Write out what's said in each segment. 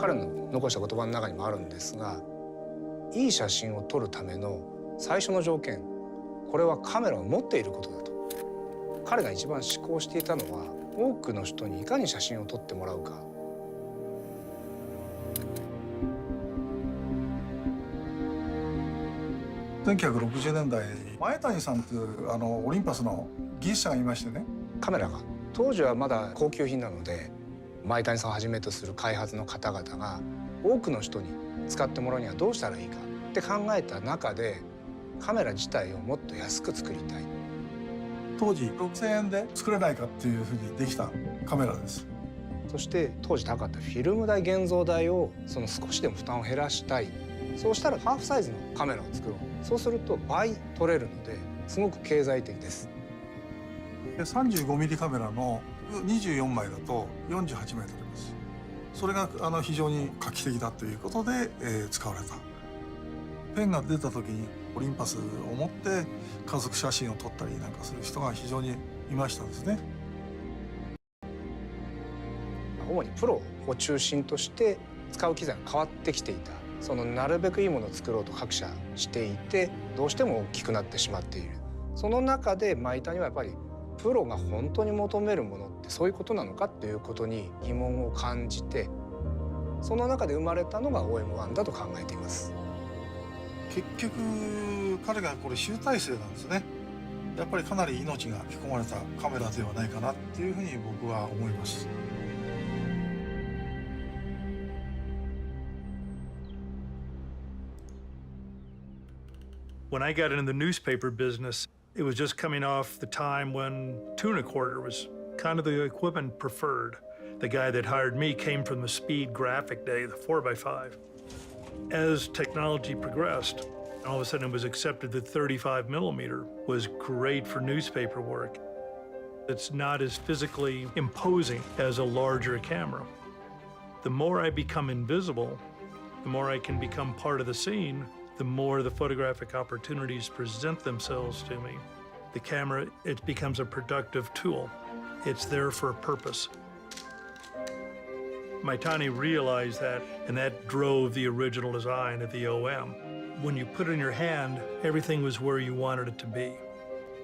彼の残した言葉の中にもあるんですが、いい写真を撮るための最初の条件、これはカメラを持っていることだと。彼が一番思考していたのは、多くの人にいかに写真を撮ってもらうか。1960年代前谷さんというオリンパスの技術者がいましてね。カメラが当時はまだ高級品なので、前谷さんをはじめとする開発の方々が多くの人に使ってもらうにはどうしたらいいかって考えた中で、カメラ自体をもっと安く作りたい。当時6000円で作れないかっていうふうにできたカメラです。そして当時高かったフィルム代、現像代を少しでも負担を減らしたい。そうしたらハーフサイズのカメラを作ろう。そうすると倍撮れるのですごく経済的です。で 35mm カメラの24枚だと48枚撮れます。それが非常に画期的だということで、使われた。ペンが出た時にオリンパスを持って家族写真を撮ったりなんかする人が非常にいましたですね。主にプロを中心として使う機材が変わってきていた。なるべくいいものを作ろうと各社していて、どうしても大きくなってしまっている。その中で前谷はやっぱりプロが本当に求めるものってそういうことなのかっていうことに疑問を感じて、その中で生まれたのが OM1 だと考えています。結局彼がこれ集大成なんですね。やっぱりかなり命が吹き込まれたカメラではないかなっていうふうに僕は思います。When I got into the newspaper business, it was just coming off the time when 2.25 was kind of the equipment preferred. The guy that hired me came from the speed graphic day, the 4x5. As technology progressed, all of a sudden it was accepted that 35mm was great for newspaper work. It's not as physically imposing as a larger camera. The more I become invisible, the more I can become part of the scene, the more the photographic opportunities present themselves to me. The camera, it becomes a productive tool. It's there for a purpose. Maitani realized that, and that drove the original design of the OM. When you put it in your hand, everything was where you wanted it to be.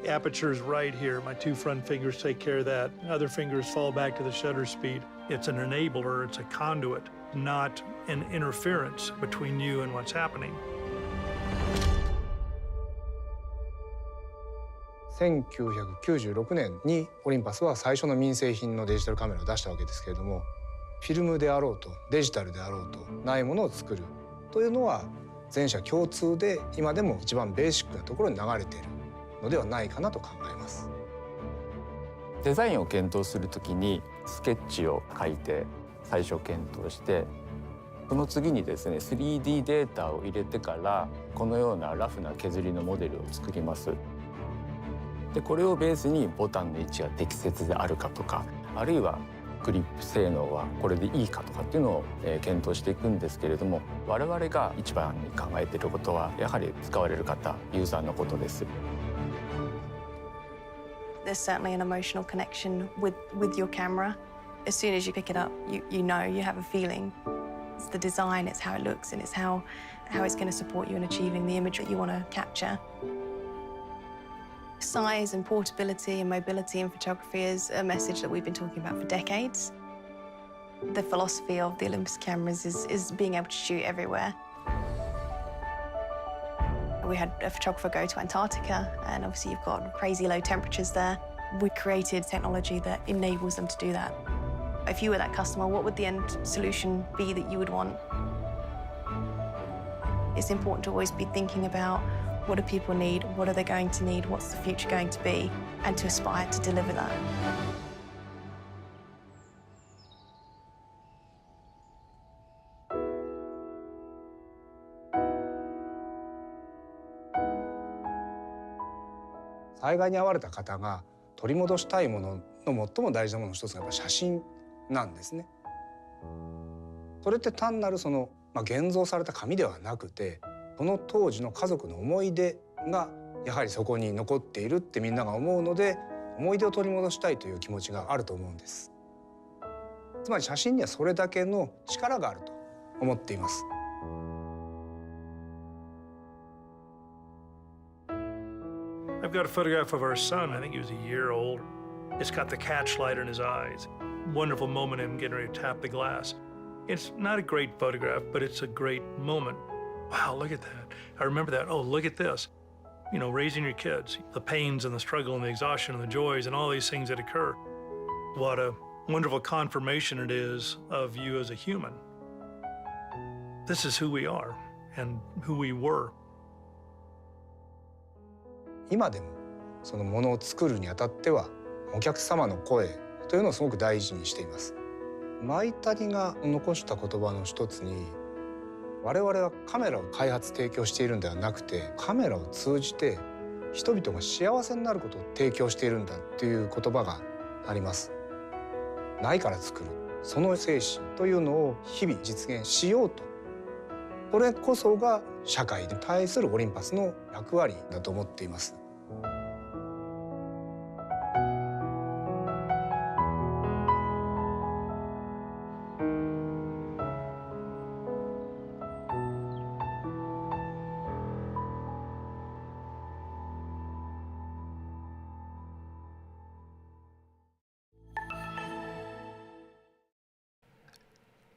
The aperture is right here. My two front fingers take care of that. Other fingers fall back to the shutter speed. It's an enabler, it's a conduit, not an interference between you and what's happening. 1996年にオリンパスは最初の民生品のデジタルカメラを出したわけですけれども、フィルムであろうとデジタルであろうとないものを作るというのは全社共通で、今でも一番ベーシックなところに流れているのではないかなと考えます。デザインを検討するときにスケッチを書いて最初検討して、その次にですね 3D データを入れてからこのようなラフな削りのモデルを作ります。でこれをベースにボタンの位置が適切であるかとか、あるいはグリップ性能はこれでいいかとかっていうのを検討していくんですけれども、我々が一番に考えていることはやはり使われる方、ユーザーのことです。There's certainly an emotional connection with your camera. As soon as you pick it up, you know, you have a feeling. It's the design, it's how it looks, and it's how it's going to support you in achieving the image that you want to capture. Size and portability and mobility in photography is a message that we've been talking about for decades. The philosophy of the Olympus cameras is being able to shoot everywhere. We had a photographer go to Antarctica, and obviously you've got crazy low temperatures there. We created technology that enables them to do that. If you were that customer, what would the end solution be that you would want? It's important to always be thinking about what do people need, what are they going to need, what's the future going to be, and to aspire to deliver that. 災害に遭われた方が取り戻したいものの最も大事なものの一つがやっぱ写真なんですね。それって単なる現像された紙ではなくて、その当時の家族の思い出がやはりそこに残っているってみんなが思うので、思い出を取り戻したいという気持ちがあると思うんです。つまり写真にはそれだけの力があると思っています。I've got a photograph of our son. I think he was a year old. It's got the catch light in his eyes. Wonderful moment in him getting ready to tap the glass. It's not a great photograph, but it's a great moment. Wow, look at that. I remember that. Oh, look at this. You know, raising your kids, the pains and the struggle and the exhaustion and the joys and all these things that occur. What a wonderful confirmation it is of you as a human. This is who we are and who we were. 今でもそのものを作るにあたってはお客様の声というのをすごく大事にしています。マイタリが残した言葉の一つに、我々はカメラを開発提供しているんではなくて、カメラを通じて人々が幸せになることを提供しているんだっていう言葉があります。ないから作る、その精神というのを日々実現しようと、これこそが社会に対するオリンパスの役割だと思っています。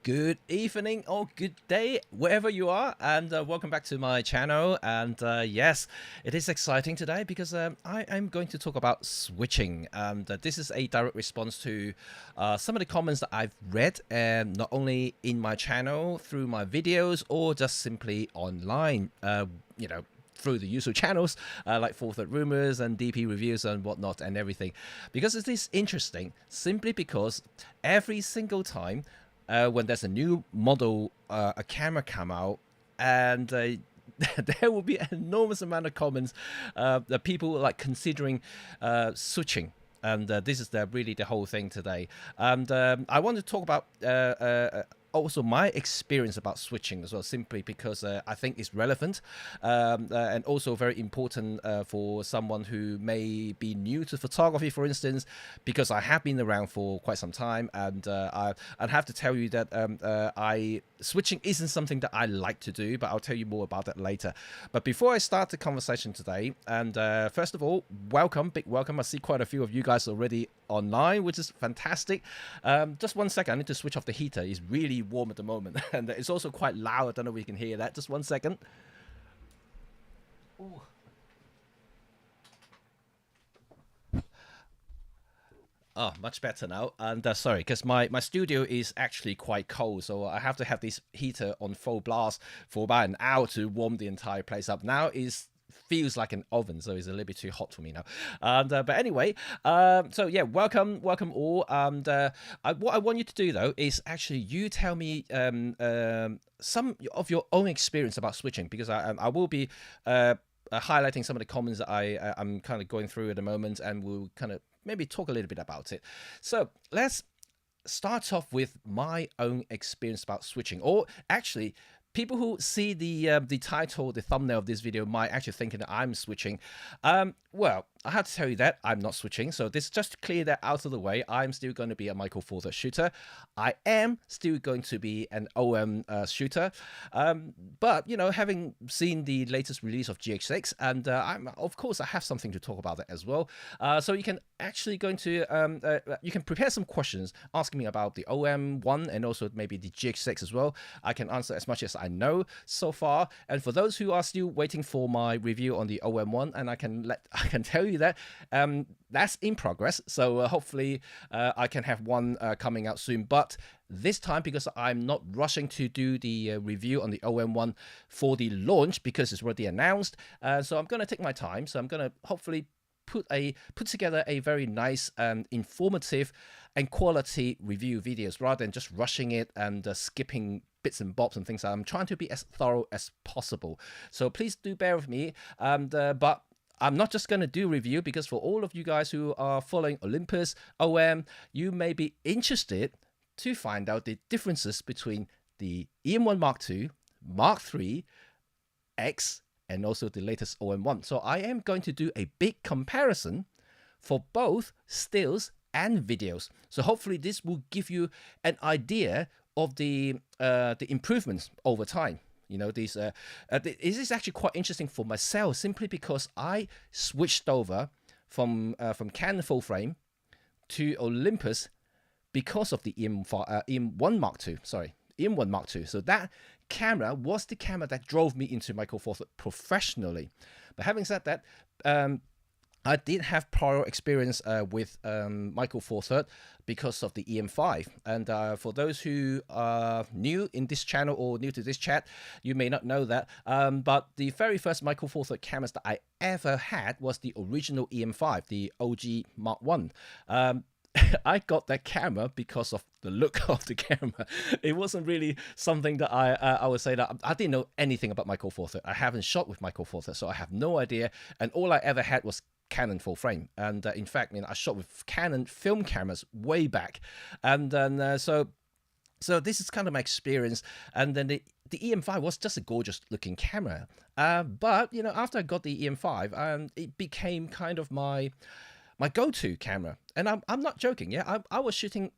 Good evening or good day, wherever you are, and welcome back to my channel. And yes, it is exciting today because I am going to talk about switching. And this is a direct response to some of the comments that I've read, not only in my channel, through my videos, or just simply online, you know, through the usual channels like Forward Rumors and DP Reviews and whatnot and everything. Because it is interesting simply because every single time when there's a new model, a camera come out, and there will be an enormous amount of comments that people like considering switching. And this is really the whole thing today. And I want to talk about also my experience about switching as well, simply because I think it's relevant and also very important for someone who may be new to photography, for instance, because I have been around for quite some time, and I'd have to tell you that switching isn't something that I like to do, but I'll tell you more about that later. But before I start the conversation today, and first of all, welcome, big welcome. I see quite a few of you guys already online, which is fantastic. Just one second, I need to switch off the heater. It's really warm at the moment, and it's also quite loud. I don't know if you can hear that. Just one second. Ooh. Oh, much better now. And sorry, because my studio is actually quite cold, so I have to have this heater on full blast for about an hour to warm the entire place up. Now is feels like an oven, so it's a little bit too hot for me now. And but anyway, so yeah, welcome all. And what I want you to do though is actually you tell me some of your own experience about switching, because I will be highlighting some of the comments that I'm kind of going through at the moment, and we'll kind of maybe talk a little bit about it. So let's start off with my own experience about switching, or actually, people who see the title, the thumbnail of this video might actually think that I'm switching. Well, I have to tell you that I'm not switching. So this just to clear that out of the way. I'm still going to be a Micro Four Thirds shooter. I am still going to be an OM shooter. But, you know, having seen the latest release of GH6, and of course, I have something to talk about that as well. So you can actually you can prepare some questions asking me about the OM1 and also maybe the GH6 as well. I can answer as much as I know so far. And for those who are still waiting for my review on the OM1, and I can tell you that that's in progress. So hopefully I can have one coming out soon. But this time, because I'm not rushing to do the review on the OM1 for the launch, because it's already announced. So I'm going to take my time. So I'm going to hopefully put together a very nice and informative and quality review videos, rather than just rushing it and skipping bits and bobs and things. I'm trying to be as thorough as possible. So please do bear with me. But I'm not just going to do review, because for all of you guys who are following Olympus, OM, you may be interested to find out the differences between the EM1 Mark II, Mark III, X, and also the latest OM1. So I am going to do a big comparison for both stills and videos. So hopefully this will give you an idea of the improvements over time. You know, this is actually quite interesting for myself, simply because I switched over from Canon full frame to Olympus because of the EM1 Mark II. Sorry, EM1 Mark II. So that camera was the camera that drove me into Micro Four Thirds professionally. But having said that, I did have prior experience with Micro Four Thirds because of the EM5. And for those who are new in this channel or new to this chat, you may not know that. But the very first Micro Four Thirds cameras that I ever had was the original EM5, the OG Mark I. I got that camera because of the look of the camera. It wasn't really something that I would say that I didn't know anything about Micro Four Thirds. I haven't shot with Micro Four Thirds, so I have no idea. And all I ever had was Canon full frame. And in fact, I shot with Canon film cameras way back. And then so this is kind of my experience. And then the EM5 was just a gorgeous looking camera. But after I got the EM5, it became kind of my go-to camera. And I'm not joking. Yeah, I was shooting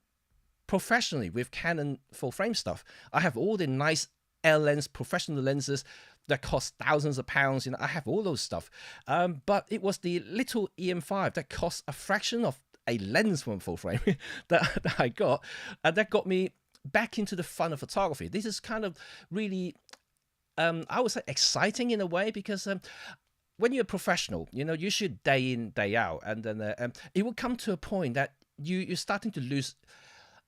professionally with Canon full frame stuff. I have all the nice L lens, professional lenses that cost thousands of pounds. I have all those stuff. But it was the little EM5 that cost a fraction of a lens from full frame that I got, and that got me back into the fun of photography. This is kind of really, I would say, exciting in a way, because when you're a professional, you shoot day in, day out, and then it will come to a point that you're starting to lose,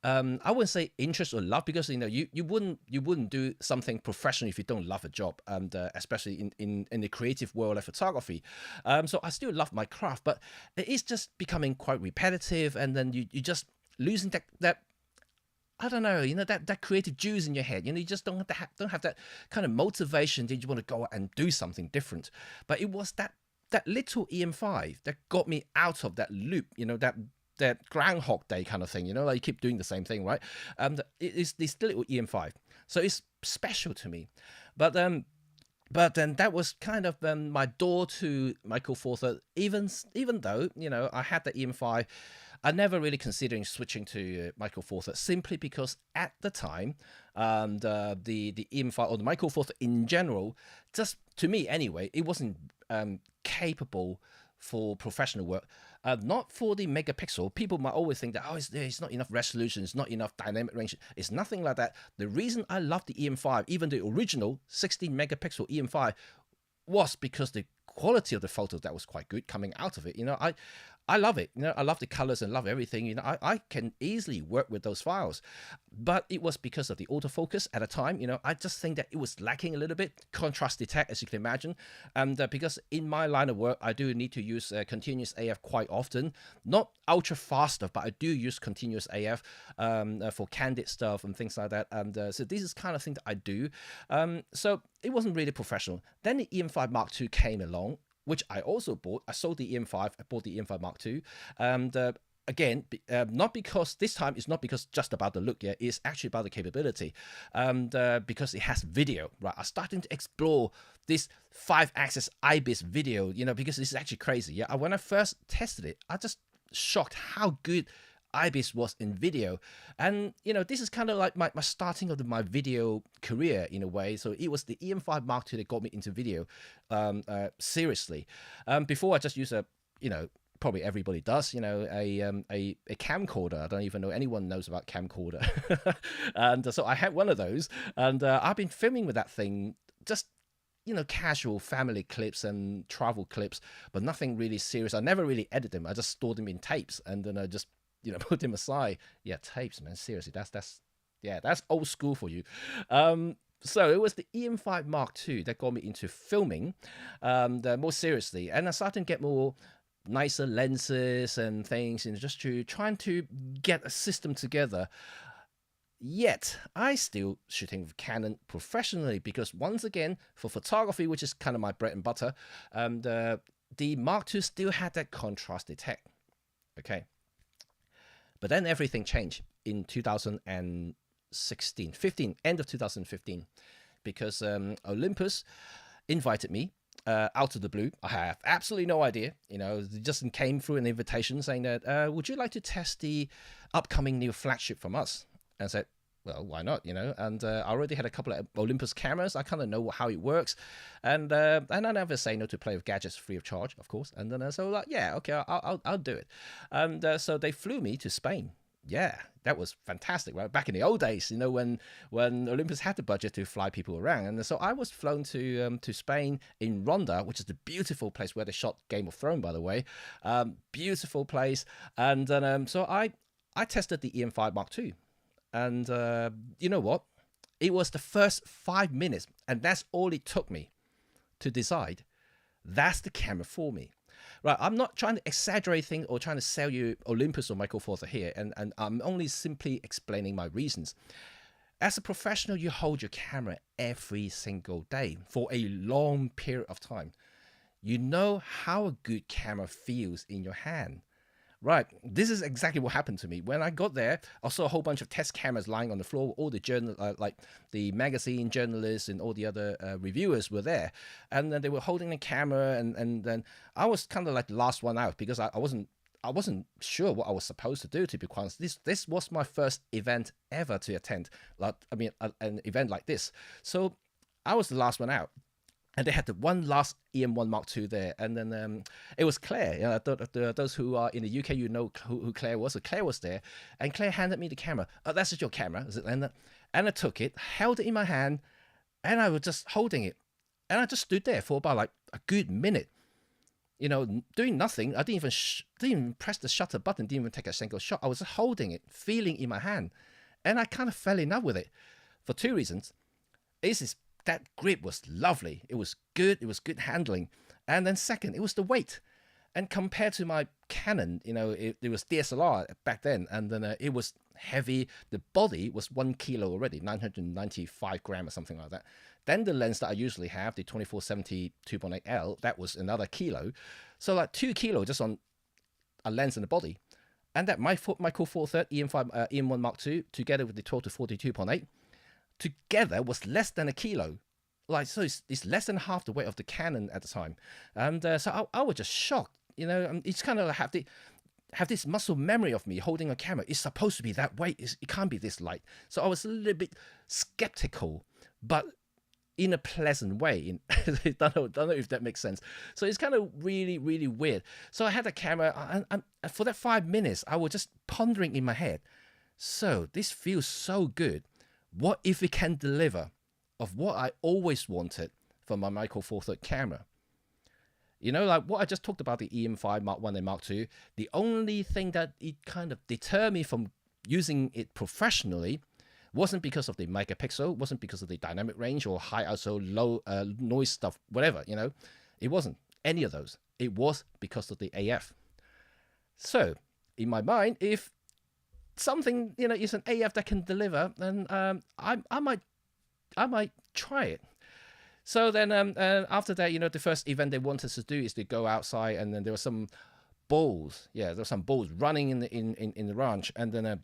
I wouldn't say interest or love, because you wouldn't do something professionally if you don't love a job, and especially in the creative world of photography. So I still love my craft, but it is just becoming quite repetitive, and then you just losing that. I don't know, that creative juice in your head. You just don't have that kind of motivation that you want to go out and do something different. But it was that little EM5 that got me out of that loop, that Groundhog Day kind of thing, like you keep doing the same thing, right? It is this little EM5. So it's special to me. But then that was kind of my door to Micro Four Thirds. Even though, I had the EM5, I never really considering switching to Micro Four Thirds, simply because at the time, the EM5 or the Micro Four Thirds in general, just to me anyway, it wasn't capable for professional work. Not for the megapixel. People might always think that, it's not enough resolution, it's not enough dynamic range. It's nothing like that. The reason I love the EM5, even the original 16 megapixel EM5, was because the quality of the photos that was quite good coming out of it. I love it. I love the colors and love everything. I can easily work with those files. But it was because of the autofocus at the time. I just think that it was lacking a little bit. Contrast detect, as you can imagine. And because in my line of work, I do need to use continuous AF quite often. Not ultra fast stuff, but I do use continuous AF for candid stuff and things like that. And so this is kind of thing that I do. So it wasn't really professional. Then the EM5 Mark II came along, which I also bought. I sold the EM5. I bought the EM5 Mark II. And again, not because this time it's not because just about the look. Yeah, it's actually about the capability. And because it has video. Right, I'm starting to explore this 5-axis IBIS video. Because this is actually crazy. Yeah, when I first tested it, I just shocked how good IBIS was in video. And this is kind of like my starting of my video career in a way. So it was the EM5 Mark II that got me into video seriously. Before I just used probably everybody does, a camcorder. I don't even know anyone knows about camcorder. And so I had one of those, and I've been filming with that thing, just casual family clips and travel clips, but nothing really serious. I never really edit them. I just stored them in tapes, and then I just put them aside. Yeah, tapes, man. Seriously, that's old school for you. So it was the EM5 Mark II that got me into filming more seriously, and I started to get more nicer lenses and things, just trying to get a system together. Yet I still shooting with Canon professionally, because once again, for photography, which is kind of my bread and butter, the Mark II still had that contrast detect. Okay. But then everything changed in 15, end of 2015, because Olympus invited me out of the blue. I have absolutely no idea. It just came through an invitation saying that, would you like to test the upcoming new flagship from us? And I said, well, why not, And I already had a couple of Olympus cameras. I kind of know how it works, and I never say no to play with gadgets free of charge, of course. And then so like, yeah, okay, I'll do it. And so they flew me to Spain. Yeah, that was fantastic, right? Back in the old days, when Olympus had the budget to fly people around, and so I was flown to Spain in Ronda, which is the beautiful place where they shot Game of Thrones, by the way. Beautiful place, and then so I tested the EM5 Mark II, and you know what? It was the first 5 minutes, and that's all it took me to decide that's the camera for me. Right, I'm not trying to exaggerate things or trying to sell you Olympus or Michael Four Thirds here, and I'm only simply explaining my reasons. As a professional, you hold your camera every single day for a long period of time. You know how a good camera feels in your hand. Right, this is exactly what happened to me. When I got there, I saw a whole bunch of test cameras lying on the floor. All the like the magazine journalists and all the other reviewers were there, and then they were holding the camera, and then I was kind of like the last one out because I wasn't sure what I was supposed to do, to be quite honest. This was my first event ever to attend, an event like this. So I was the last one out. And they had the one last EM1 Mark II there, and then it was Claire. Those who are in the UK, who Claire was. So Claire was there, and Claire handed me the camera. Oh, that's just your camera, is it? And I took it, held it in my hand, and I was just holding it, and I just stood there for about like a good minute, doing nothing. I didn't even press the shutter button, didn't even take a single shot. I was just holding it, feeling in my hand, and I kind of fell in love with it for two reasons. That grip was lovely. It was good. It was good handling. And then second, it was the weight. And compared to my Canon, it was DSLR back then. And then it was heavy. The body was 1 kilo already, 995 grams or something like that. Then the lens that I usually have, the 24-70 2.8L, that was another kilo. So like 2 kilo just on a lens and the body. And that Michael Four Thirds EM5 EM1 Mark II, together with the 12-40 2.8, together was less than a kilo. So it's less than half the weight of the Canon at the time. And so I was just shocked. It's kind of have this muscle memory of me holding a camera. It's supposed to be that weight. It can't be this light. So I was a little bit skeptical, but in a pleasant way. Don't know if that makes sense. So it's kind of really, really weird. So I had a camera, and for that 5 minutes, I was just pondering in my head. So this feels so good. What if it can deliver of what I always wanted from my Michael Four Thirds camera? Like what I just talked about, the EM5 Mark I and Mark II, the only thing that it kind of deterred me from using it professionally wasn't because of the megapixel, wasn't because of the dynamic range or high ISO, low noise stuff, whatever, It wasn't any of those. It was because of the AF. So, in my mind, if something is an AF that can deliver, then I might try it. So then after that, the first event they wanted us to do is to go outside, and then there were some bulls. Yeah, there were some bulls running in the ranch, and then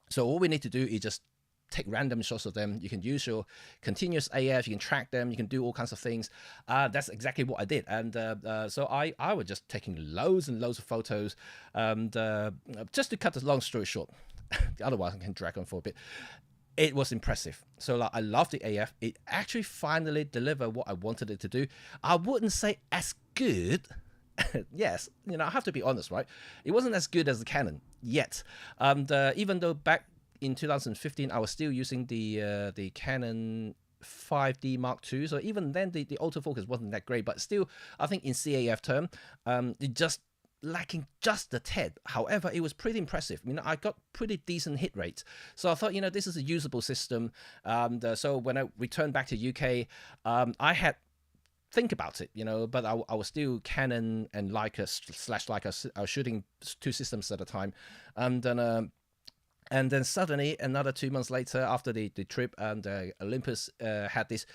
so all we need to do is just take random shots of them. You can use your continuous AF, you can track them, you can do all kinds of things. That's exactly what I did. And so I was just taking loads and loads of photos. And just to cut the long story short, otherwise I can drag on for a bit. It was impressive. So I love the AF. It actually finally delivered what I wanted it to do. I wouldn't say as good. Yes, I have to be honest, right? It wasn't as good as the Canon yet. And even though back in 2015, I was still using the Canon 5D Mark II. So even then, the autofocus wasn't that great. But still, I think in CAF term, it just lacking just a tad. However, it was pretty impressive. I got pretty decent hit rates. So I thought, this is a usable system. So when I returned back to UK, I had think about it, but I was still Canon and Leica / Leica. I was shooting two systems at a time. And then suddenly, another 2 months later, after the trip, and Olympus had this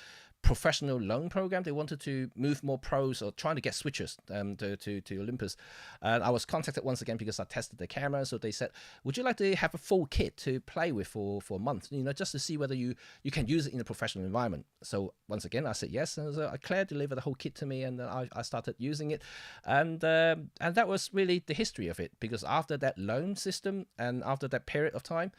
professional loan program. They wanted to move more pros or trying to get switchers to Olympus. And I was contacted once again because I tested the camera. So they said, would you like to have a full kit to play with for a month, just to see whether you can use it in a professional environment. So once again, I said yes. And so Claire delivered the whole kit to me, and I started using it. And that was really the history of it, because after that loan system and after that period of time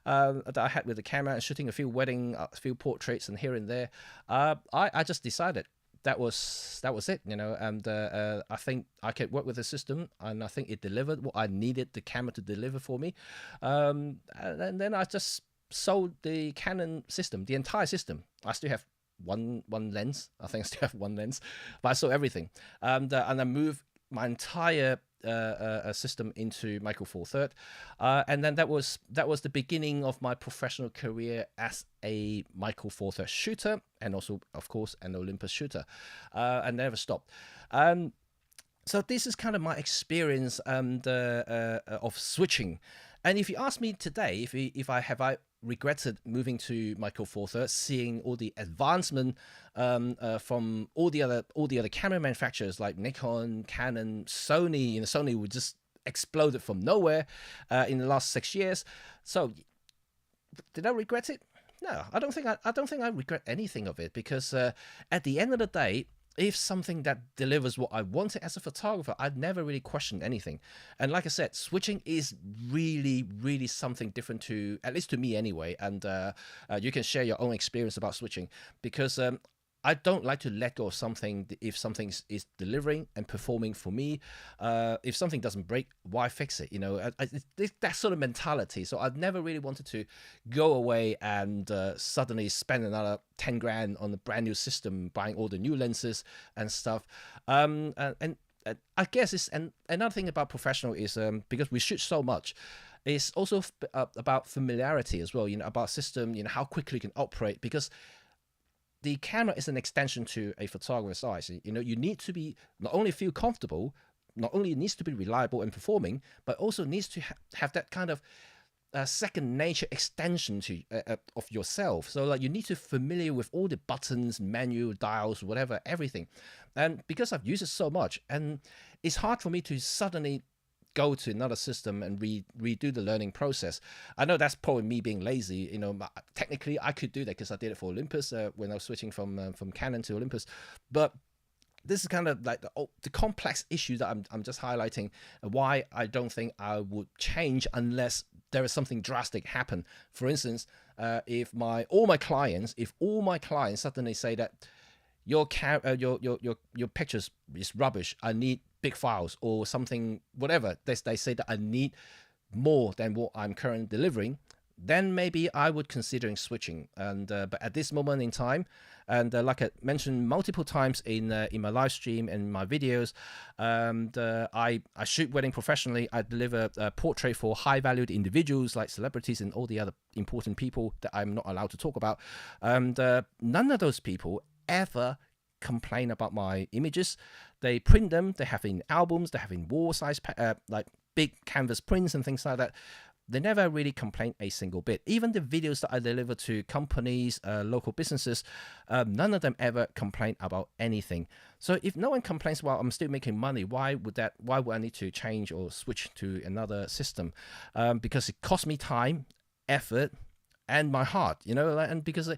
that I had with the camera and shooting a few wedding, a few portraits and here and there, I just decided that was it, and I think I could work with the system, and I think it delivered what I needed the camera to deliver for me. And then I just sold the Canon system, the entire system. I still have one lens. I think I still have one lens, but I sold everything. And I moved my entire system into Micro Four Third, and then that was the beginning of my professional career as a Micro Four Third shooter, and also of course an Olympus shooter, and never stopped. So this is kind of my experience of switching. And if you ask me today, if I regretted moving to Micro Four Third, seeing all the advancement from all the other camera manufacturers like Nikon, Canon, Sony. Sony would just exploded from nowhere in the last 6 years. So did I regret it? No, I don't think I regret anything of it, because at the end of the day, if something that delivers what I wanted as a photographer, I'd never really questioned anything. And like I said, switching is really, really something different to, at least to me anyway. And you can share your own experience about switching, because I don't like to let go of something if something is delivering and performing for me. If something doesn't break, why fix it? It's that sort of mentality. So I've never really wanted to go away and suddenly spend another 10 grand on a brand new system, buying all the new lenses and stuff. And I guess it's, and another thing about professional is because we shoot so much, it's also about familiarity as well, about system, how quickly you can operate, because the camera is an extension to a photographer's eyes. You need to be not only feel comfortable, not only it needs to be reliable and performing, but also needs to have that kind of second nature extension to of yourself. So like you need to familiar with all the buttons, menu, dials, whatever, everything. And because I've used it so much, and it's hard for me to suddenly go to another system and redo the learning process. I know that's probably me being lazy. Technically I could do that because I did it for Olympus when I was switching from Canon to Olympus. But this is kind of like the complex issue that I'm just highlighting, why I don't think I would change unless there is something drastic happen. For instance, if all my clients suddenly say that your pictures is rubbish, I need big files or something, whatever, they say that I need more than what I'm currently delivering, then maybe I would considering switching. And but at this moment in time, and like I mentioned multiple times in my live stream and my videos, I shoot wedding professionally. I deliver a portrait for high valued individuals like celebrities and all the other important people that I'm not allowed to talk about. And none of those people ever complain about my images. They print them, they have in albums, they have in wall size like big canvas prints and things like that. They never really complain a single bit. Even the videos that I deliver to companies, local businesses, none of them ever complain about anything. So if no one complains while I'm still making money, why would I need to change or switch to another system? Because it costs me time, effort, and my heart, and because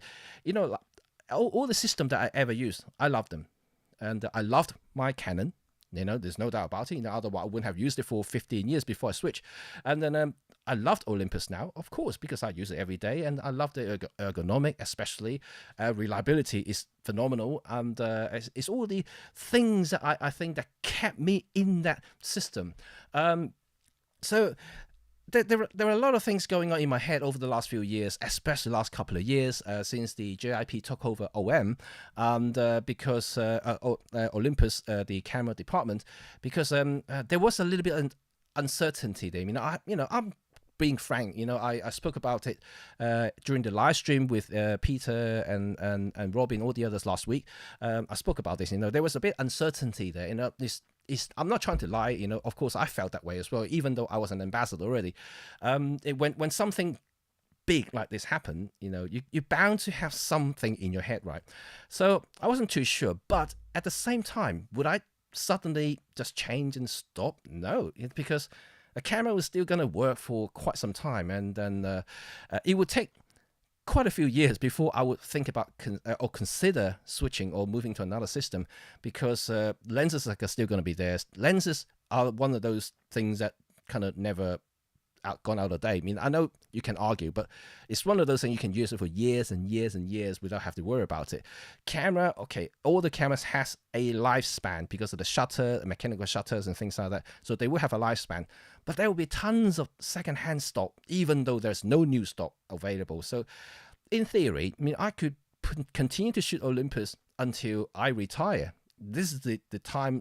all the system that I ever used, I love them. And I loved my Canon, there's no doubt about it. Otherwise I wouldn't have used it for 15 years before I switched. And then I loved Olympus now, of course, because I use it every day, and I love the ergonomic, especially. Reliability is phenomenal, and it's all the things that I think that kept me in that system. So there are a lot of things going on in my head over the last few years, especially the last couple of years since the JIP took over OM, and because Olympus, the camera department, because there was a little bit of uncertainty there. I'm being frank. I spoke about it during the live stream with Peter and Robin, all the others last week. I spoke about this. There was a bit uncertainty there. I'm not trying to lie, Of course, I felt that way as well, even though I was an ambassador already. When something big like this happen, you're bound to have something in your head, right? So I wasn't too sure, but at the same time, would I suddenly just change and stop? No, because a camera was still going to work for quite some time, and then it would take quite a few years before I would think about or consider switching or moving to another system, because lenses are still going to be there. Lenses are one of those things that kind of never gone out of date. I mean, I know you can argue, but it's one of those things you can use it for years and years and years without having to worry about it. Camera, okay, all the cameras has a lifespan because of the shutter, mechanical shutters and things like that. So they will have a lifespan, but there will be tons of secondhand stock, even though there's no new stock available. So in theory, I mean, I could continue to shoot Olympus until I retire. This is the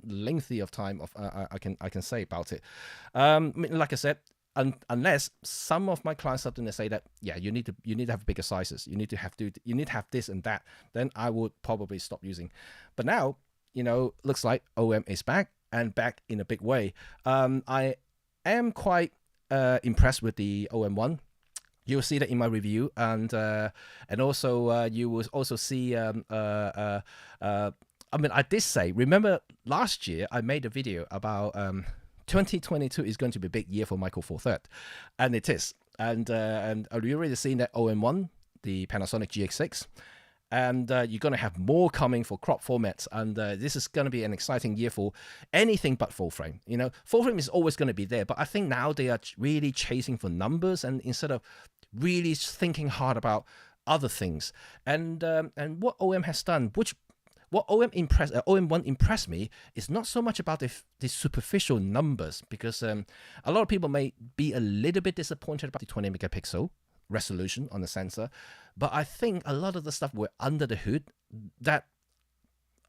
lengthy of time of I can say about it. I mean, like I said, unless some of my clients suddenly say that, yeah, you need to have bigger sizes, you need to have this and that, then I would probably stop using. But now, looks like OM is back, and back in a big way. I am quite impressed with the OM1. You'll see that in my review, and also you will also see. I mean, I did say, remember last year I made a video about 2022 is going to be a big year for Micro Four Thirds, and it is. And you already seen that OM1, the Panasonic GX6, and you're going to have more coming for crop formats, and this is going to be an exciting year for anything but full frame. Full frame is always going to be there, but I think now they are really chasing for numbers, and instead of really thinking hard about other things. And what OM has done, what OM1 impressed me, is not so much about the superficial numbers, because a lot of people may be a little bit disappointed about the 20 megapixel resolution on the sensor, but I think a lot of the stuff were under the hood that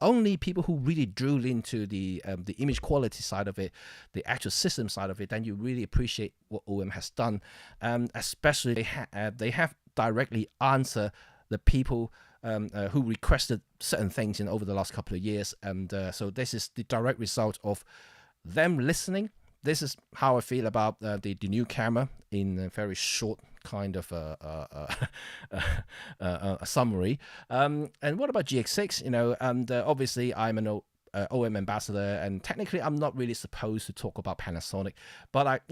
only people who really drill into the image quality side of it, the actual system side of it, then you really appreciate what OM has done. Especially they have directly answered the people who requested certain things over the last couple of years, and so this is the direct result of them listening. This is how I feel about the new camera in a very short kind of a summary. And what about GX6? And obviously I'm an OM ambassador, and technically I'm not really supposed to talk about Panasonic, but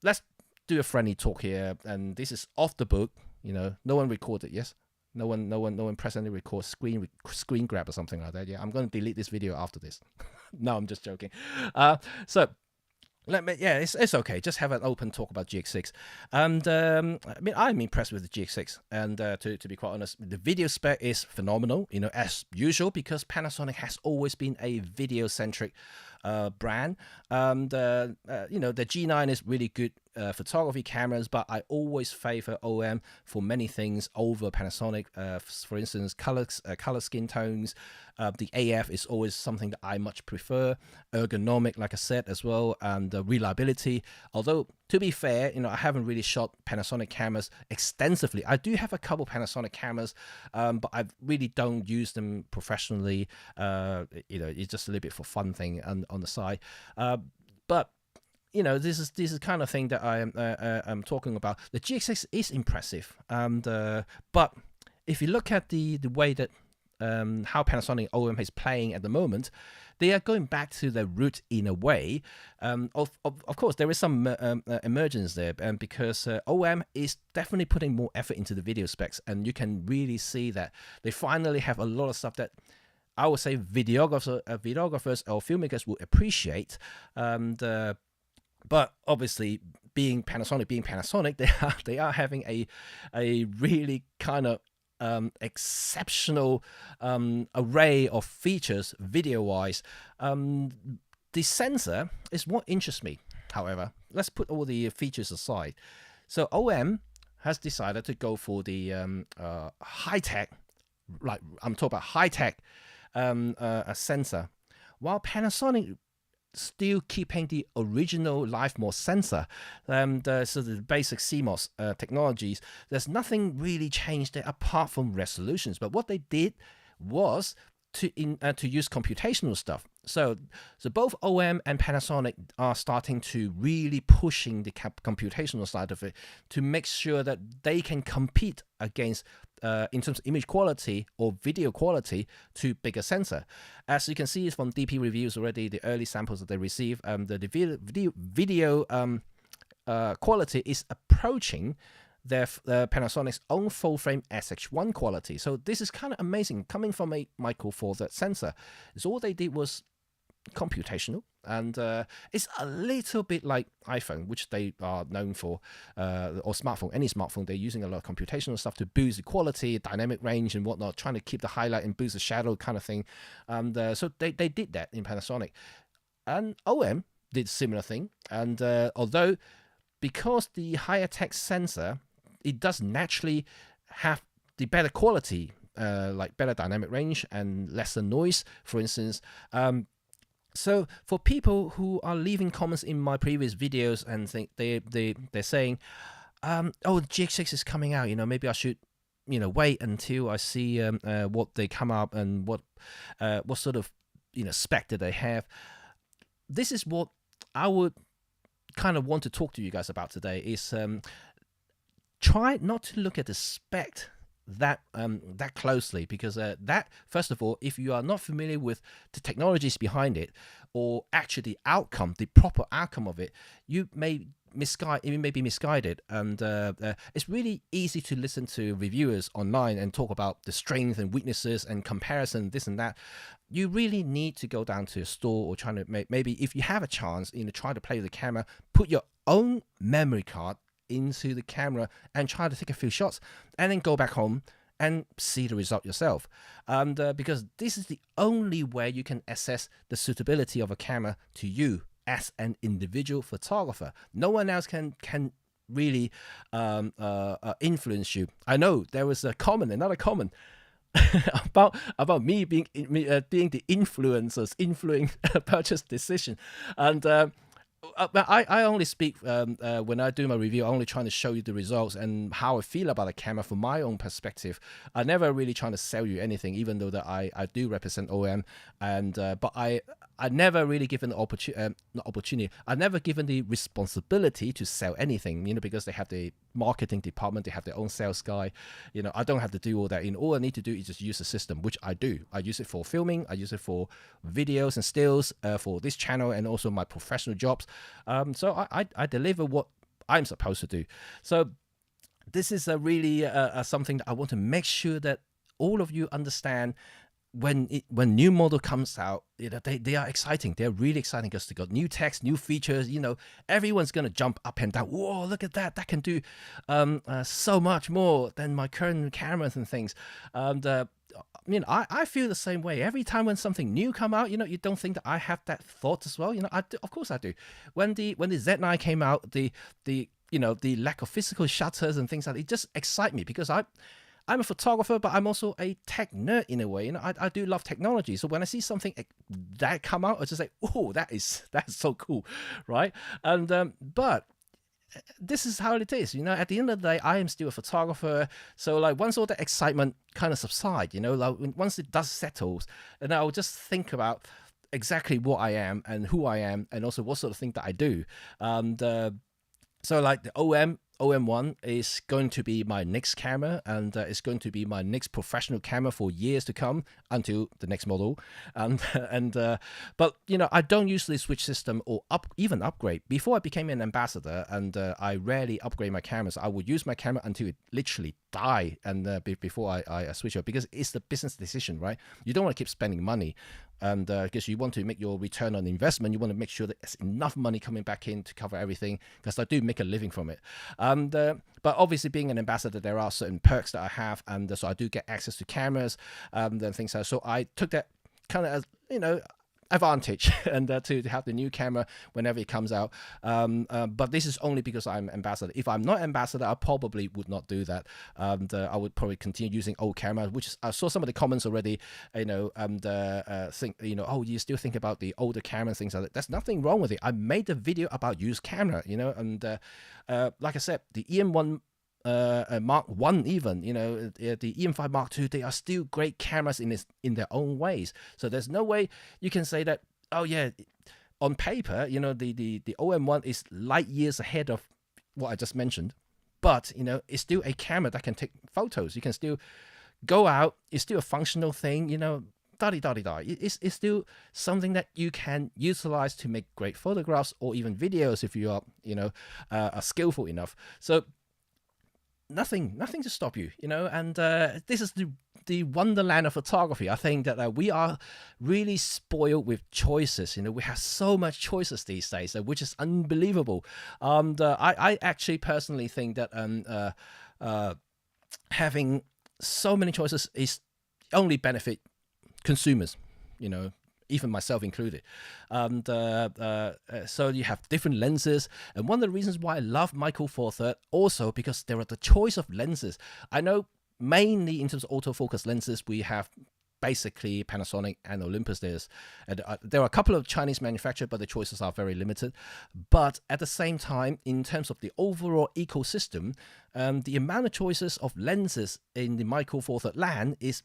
let's do a friendly talk here. And this is off the book. No one recorded. Yes. No one presently records screen grab or something like that. Yeah, I'm going to delete this video after this. No, I'm just joking. So it's okay. Just have an open talk about GX6. And I mean, I'm impressed with the GX6. And to be quite honest, the video spec is phenomenal, as usual, because Panasonic has always been a video-centric brand. The G9 is really good photography cameras, but I always favor OM for many things over Panasonic. For instance, color skin tones. The AF is always something that I much prefer. Ergonomic, like I said, as well, and reliability. Although, to be fair, I haven't really shot Panasonic cameras extensively. I do have a couple Panasonic cameras, but I really don't use them professionally. It's just a little bit for fun thing on the side. But this is kind of thing that I'm talking about. The GX6 is impressive, and but if you look at the way that how Panasonic OM is playing at the moment, they are going back to their root in a way. Of course, there is some emergence there, because OM is definitely putting more effort into the video specs, and you can really see that they finally have a lot of stuff that I would say videographers or filmmakers will appreciate. But obviously, being Panasonic, they are having a really kind of exceptional array of features video-wise. The sensor is what interests me. However, let's put all the features aside. So OM has decided to go for the high-tech, like I'm talking about high-tech sensor, while Panasonic still keeping the original live mode sensor, so the basic CMOS technologies. There's nothing really changed there apart from resolutions. But what they did was to use computational stuff. So both OM and Panasonic are starting to really pushing the computational side of it to make sure that they can compete against, in terms of image quality or video quality, to bigger sensor. As you can see from DP reviews already, the early samples that they receive, the video quality is approaching their Panasonic's own full-frame SH1 quality. So this is kind of amazing coming from a Micro Four Thirds sensor. So all they did was computational, and it's a little bit like iPhone, which they are known for, or smartphone, any smartphone, they're using a lot of computational stuff to boost the quality, dynamic range and whatnot, trying to keep the highlight and boost the shadow kind of thing. And so they did that in Panasonic. And OM did similar thing. And although, because the higher tech sensor, it does naturally have the better quality, like better dynamic range and lesser noise, for instance. So for people who are leaving comments in my previous videos and think they're saying, oh, the GX6 is coming out, maybe I should, wait until I see what they come up and what sort of spec that they have. This is what I would kind of want to talk to you guys about today. Is try not to look at the spec that closely, because that, first of all, if you are not familiar with the technologies behind it, or actually the outcome, the proper outcome of it, you may be misguided. And it's really easy to listen to reviewers online and talk about the strengths and weaknesses and comparison, this and that. You really need to go down to a store, or trying to maybe, if you have a chance, try to play with the camera, put your own memory card into the camera and try to take a few shots, and then go back home and see the result yourself. And because this is the only way you can assess the suitability of a camera to you as an individual photographer. No one else can really influence you. I know there was another comment about me being the influencers influencing a purchase decision. And I only speak when I do my review. I'm only trying to show you the results and how I feel about a camera from my own perspective. I never really trying to sell you anything, even though that I do represent OM, and but I never really given the opportunity. I never given the responsibility to sell anything, because they have the marketing department, they have their own sales guy. I don't have to do all that. All I need to do is just use the system, which I do. I use it for filming, I use it for videos and stills, for this channel, and also my professional jobs. So I deliver what I'm supposed to do. So this is really something that I want to make sure that all of you understand. When new model comes out, they are exciting. They're really exciting because they got new text, new features. Everyone's gonna jump up and down. Whoa, look at that! That can do so much more than my current cameras and things. And I feel the same way. Every time when something new come out, you don't think that I have that thought as well. Of course I do. When the Z9 came out, the lack of physical shutters and things like that, it just excite me, because I'm a photographer, but I'm also a tech nerd in a way. I do love technology. So when I see something that come out, I just say, oh, that's so cool, right? And but this is how it is. At the end of the day, I am still a photographer. So like, once all the excitement kind of subside, like once the dust settles, and I'll just think about exactly what I am and who I am, and also what sort of thing that I do. And so like the OM1 is going to be my next camera, and it's going to be my next professional camera for years to come, until the next model. But I don't usually switch system or even upgrade. Before I became an ambassador, and I rarely upgrade my cameras. I would use my camera until it literally die, and before I switch it, because it's the business decision, right? You don't want to keep spending money, and because you want to make your return on investment. You want to make sure that there's enough money coming back in to cover everything, because I do make a living from it. But obviously, being an ambassador, there are certain perks that I have, and so I do get access to cameras and things like that. So I took that kind of as advantage and to have the new camera whenever it comes out. But this is only because I'm ambassador. If I'm not ambassador, I probably would not do that. I would probably continue using old cameras, which is, I saw some of the comments already, think, oh, you still think about the older camera and things like that. There's nothing wrong with it. I made a video about used camera, and like I said, the EM1 Mark 1 even, the EM5 Mark 2, they are still great cameras in their own ways. So there's no way you can say that oh yeah, on paper, the OM1 is light years ahead of what I just mentioned, but it's still a camera that can take photos. You can still go out. It's still a functional thing. It's still something that you can utilize to make great photographs or even videos if you are are skillful enough. So nothing to stop you, and this is the wonderland of photography. I think that we are really spoiled with choices. We have so much choices these days, which is unbelievable. I actually personally think that having so many choices is only benefit consumers, even myself included. And so you have different lenses. And one of the reasons why I love Micro Four Thirds also because there are the choice of lenses. I know mainly in terms of autofocus lenses, we have basically Panasonic and Olympus. There are a couple of Chinese manufacturers, but the choices are very limited. But at the same time, in terms of the overall ecosystem, the amount of choices of lenses in the Micro Four Thirds land is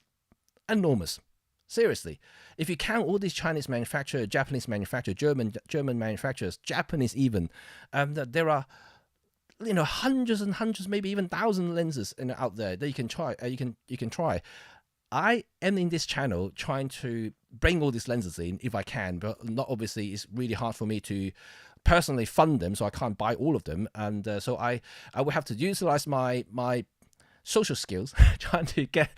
enormous. Seriously, if you count all these Chinese manufacturers, Japanese manufacturers, German manufacturers, Japanese even, there are hundreds and hundreds, maybe even thousands lenses out there that you can try. You can try. I am in this channel trying to bring all these lenses in if I can, but not obviously. It's really hard for me to personally fund them, so I can't buy all of them, and so I will have to utilize my social skills trying to get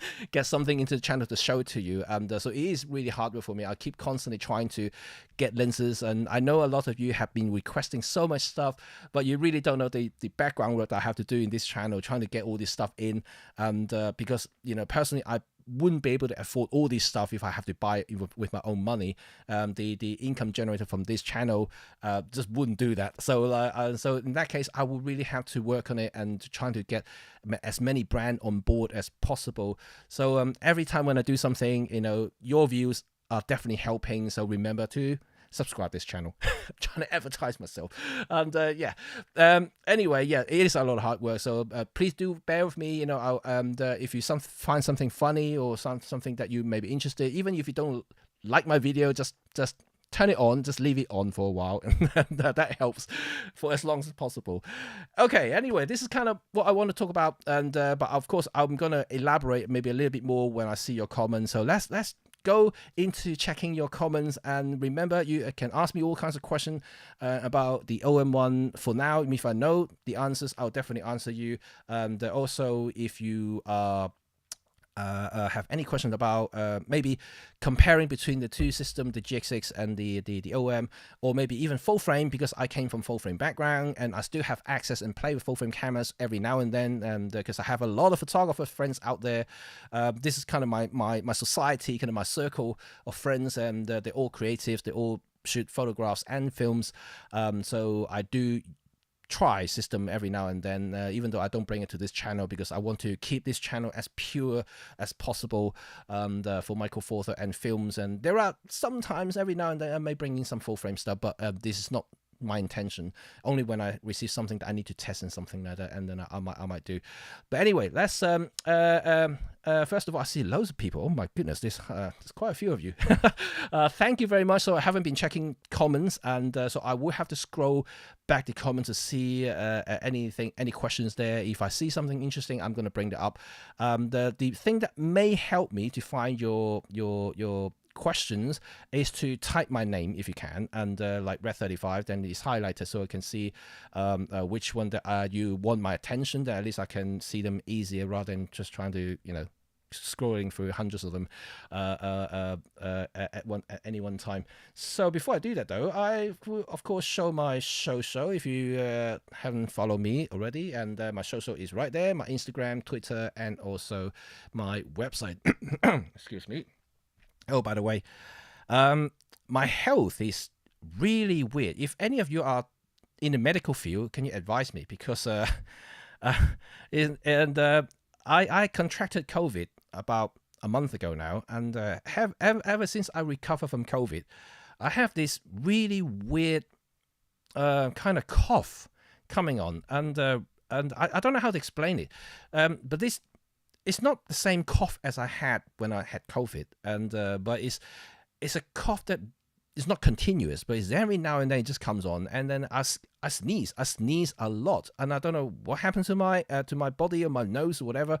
something into the channel to show it to you, and so it is really hard work for me. I keep constantly trying to get lenses, and I know a lot of you have been requesting so much stuff, but you really don't know the background work that I have to do in this channel trying to get all this stuff in, and because personally I wouldn't be able to afford all this stuff if I have to buy it with my own money. The income generated from this channel just wouldn't do that. So so in that case, I would really have to work on it and trying to get as many brands on board as possible. So every time when I do something, your views are definitely helping. So remember to subscribe this channel. I'm trying to advertise myself, and anyway, it is a lot of hard work, so please do bear with me. If you find something funny or something that you may be interested, even if you don't like my video, just turn it on, just leave it on for a while, and that helps for as long as possible. Okay, anyway, this is kind of what I want to talk about, and but of course I'm gonna elaborate maybe a little bit more when I see your comments. So let's go into checking your comments, and remember, you can ask me all kinds of questions about the OM1. For now, if I know the answers, I'll definitely answer you. Also, if you have any questions about maybe comparing between the two systems, the GX6 and the OM, or maybe even full frame, because I came from full frame background and I still have access and play with full frame cameras every now and then, and because I have a lot of photographer friends out there. This is kind of my society, kind of my circle of friends, and they're all creative, they all shoot photographs and films, so I do try system every now and then, even though I don't bring it to this channel, because I want to keep this channel as pure as possible for Micro Four Thirds and films. And there are sometimes every now and then I may bring in some full frame stuff, but this is not my intention. Only when I receive something that I need to test and something like that, and then I might do. But anyway, let's first of all, I see loads of people. Oh my goodness, there's quite a few of you. Thank you very much. So I haven't been checking comments, and so I will have to scroll back the comments to see any questions there. If I see something interesting, I'm going to bring that up. The thing that may help me to find your questions is to type my name if you can, and like Red35, then it's highlighted so I can see which one that you want my attention. That at least I can see them easier rather than just trying to scrolling through hundreds of them at any one time. So before I do that though, I will of course show my social if you haven't followed me already, and my social is right there, my Instagram, Twitter, and also my website. Excuse me. Oh, by the way, my health is really weird. If any of you are in the medical field, can you advise me? Because I contracted COVID about a month ago now, and ever since I recovered from COVID, I have this really weird kind of cough coming on, and I don't know how to explain it, but this. It's not the same cough as I had when I had COVID, and but it's a cough that it's not continuous, but it's every now and then it just comes on, and then I sneeze a lot, and I don't know what happened to my body or my nose or whatever.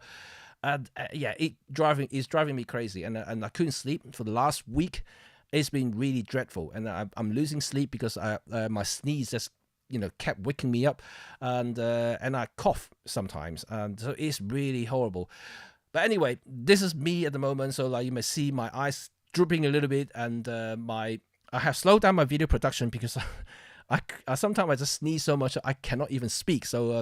And it's driving me crazy, and I couldn't sleep for the last week. It's been really dreadful, and I'm losing sleep because my sneeze just kept waking me up, and I cough sometimes, and so it's really horrible. But anyway, this is me at the moment, so like you may see my eyes drooping a little bit, and I have slowed down my video production because I sometimes I just sneeze so much I cannot even speak. So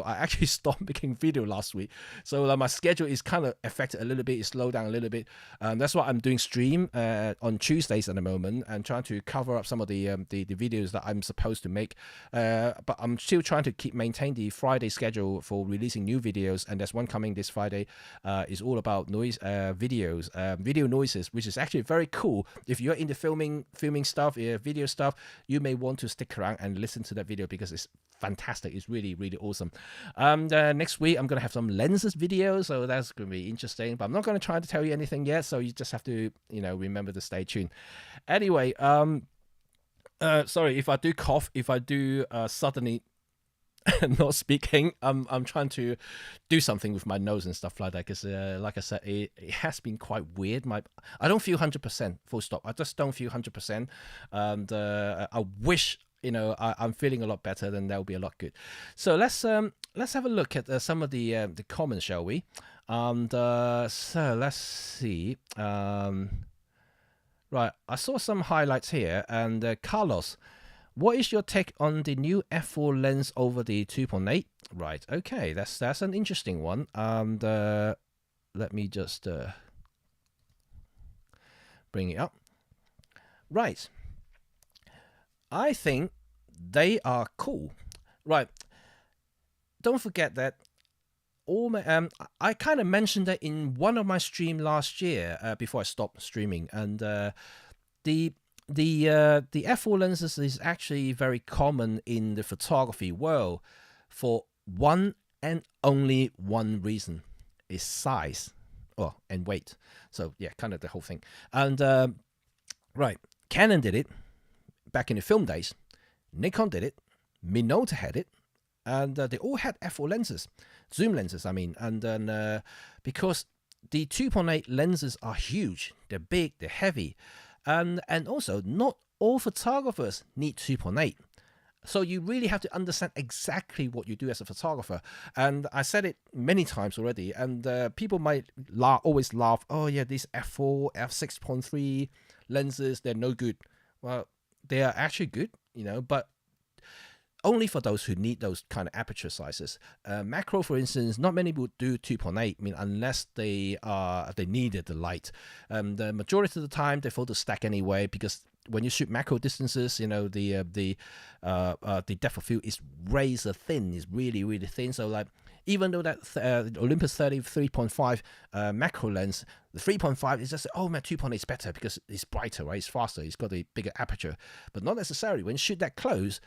I actually stopped making video last week. So my schedule is kind of affected a little bit. It slowed down a little bit. That's why I'm doing stream on Tuesdays at the moment and trying to cover up some of the videos that I'm supposed to make. But I'm still trying to maintain the Friday schedule for releasing new videos. And there's one coming this Friday. Is all about noise videos, video noises, which is actually very cool. If you're into filming stuff, video stuff, you may want to stick around and listen to that video because it's fantastic. It's really, really awesome. Next week I'm gonna have some lenses videos, so that's gonna be interesting, but I'm not gonna try to tell you anything yet, so you just have to remember to stay tuned. Anyway, sorry if I do cough, if I do suddenly not speaking. I'm trying to do something with my nose and stuff like that because like I said, it has been quite weird. I don't feel 100%, full stop. I just don't feel 100%, and I wish I'm feeling a lot better, then that would be a lot good. So let's have a look at some of the comments, shall we? And so let's see. Right, I saw some highlights here, and Carlos, what is your take on the new f4 lens over the 2.8? Right, okay, that's an interesting one. And let me just bring it up. Right, I think they are cool. Right, don't forget that I kind of mentioned that in one of my streams last year before I stopped streaming, and the f4 lenses is actually very common in the photography world for one and only one reason: is size, and weight. So yeah, kind of the whole thing. And right, Canon did it back in the film days. Nikon did it. Minolta had it, and they all had f4 lenses, zoom lenses. I mean, and then because the 2.8 lenses are huge, they're big, they're heavy. And also, not all photographers need 2.8. So you really have to understand exactly what you do as a photographer. And I said it many times already, and people might always laugh, oh yeah, these f4, f6.3 lenses, they're no good. Well, they are actually good, but only for those who need those kind of aperture sizes. Macro, for instance, not many would do 2.8. I mean, unless they needed the light. The majority of the time, they photo stack anyway, because when you shoot macro distances, the depth of field is razor thin. It's really, really thin. So like, even though that Olympus 33.5 macro lens, the 3.5 is just, oh man, 2.8 is better because it's brighter, right? It's faster. It's got a bigger aperture, but not necessarily. When you shoot that close,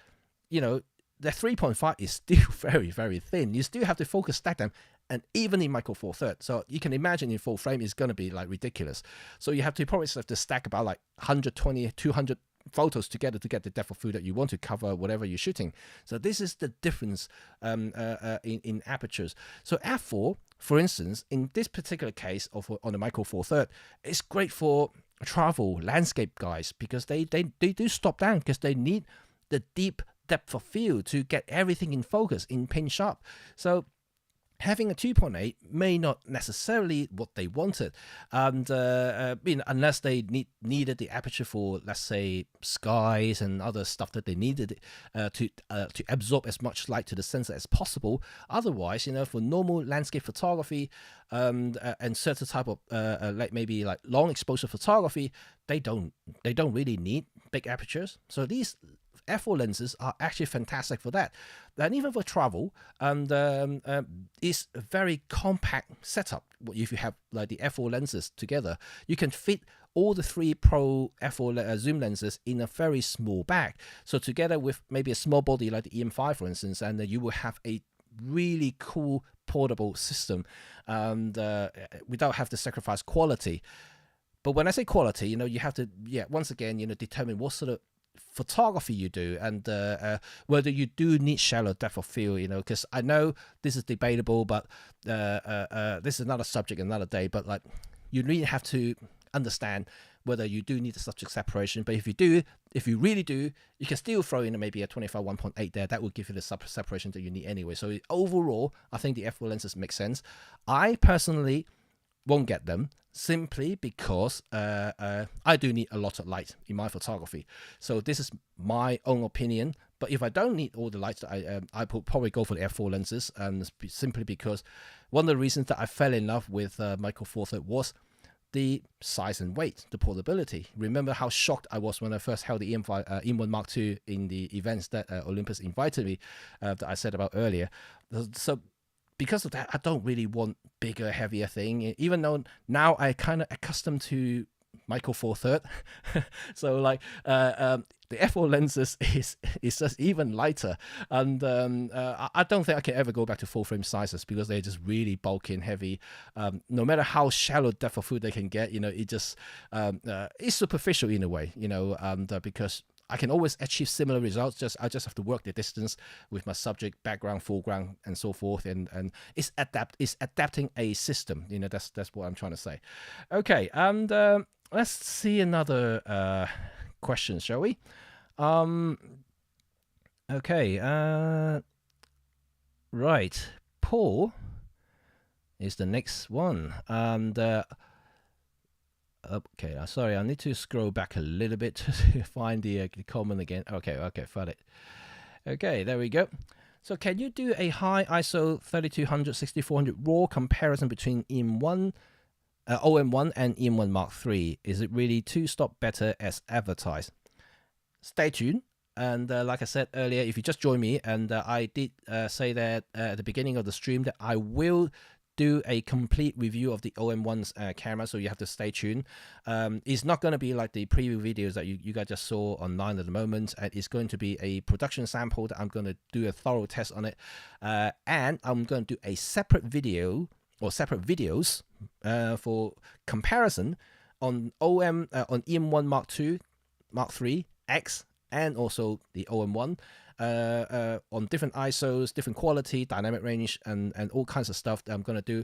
the 3.5 is still very, very thin. You still have to focus stack them, and even in micro four third. So you can imagine in full frame, it's going to be like ridiculous. So you have to stack about like 120, 200 photos together to get the depth of field that you want to cover whatever you're shooting. So this is the difference in apertures. So f4, for instance, in this particular case on the micro four third, it's great for travel landscape guys because they do stop down because they need the deep depth of field to get everything in focus, in pin sharp. So having a 2.8 may not necessarily what they wanted, and unless they needed the aperture for, let's say, skies and other stuff that they needed to absorb as much light to the sensor as possible. Otherwise, for normal landscape photography and certain type of maybe long exposure photography, they don't really need big apertures. So these f4 lenses are actually fantastic for that. And even for travel, it's a very compact setup. If you have like the f4 lenses together, you can fit all the 3 Pro f4 zoom lenses in a very small bag. So together with maybe a small body like the EM5, for instance, and you will have a really cool portable system, and without having to sacrifice quality. But when I say quality, you have to, once again, determine what sort of photography you do, and whether you do need shallow depth of field, because I know this is debatable, but this is another subject another day. But like, you really have to understand whether you do need the subject separation. But if you really do, you can still throw in maybe a 25 1.8 there. That will give you the separation that you need anyway. So overall, I think the f4 lenses make sense. I personally won't get them, simply because I do need a lot of light in my photography. So this is my own opinion. But if I don't need all the lights, I would probably go for the f4 lenses, and simply because one of the reasons that I fell in love with Micro Four Thirds was the size and weight, the portability. Remember how shocked I was when I first held the EM1 Mark II in the events that Olympus invited me, that I said about earlier. So because of that, I don't really want bigger, heavier thing, even though now I kind of accustomed to Micro Four Thirds. So like the f4 lenses is just even lighter, and I don't think I can ever go back to full frame sizes, because they're just really bulky and heavy. No matter how shallow depth of field they can get, it just it's superficial in a way, because I can always achieve similar results. I just have to work the distance with my subject, background, foreground, and so forth. And it's adapting a system. That's what I'm trying to say. Okay, and let's see another question, shall we? Okay. Right. Paul is the next one, and. Okay, sorry, I need to scroll back a little bit to find the comment again. Okay, found it. Okay, there we go. So can you do a high ISO 3200, 6400 RAW comparison between OM1 and EM1 Mark III? Is it really 2-stop better as advertised? Stay tuned. And like I said earlier, if you just joined me, and I did say that at the beginning of the stream, that I will do a complete review of the OM1's camera, so you have to stay tuned. It's not going to be like the preview videos that you guys just saw online at the moment. It's going to be a production sample that I'm going to do a thorough test on it, and I'm going to do a separate video or separate videos for comparison on on EM1 Mark II, Mark III X, and also the OM1. On different ISOs, different quality, dynamic range, and all kinds of stuff that I'm going to do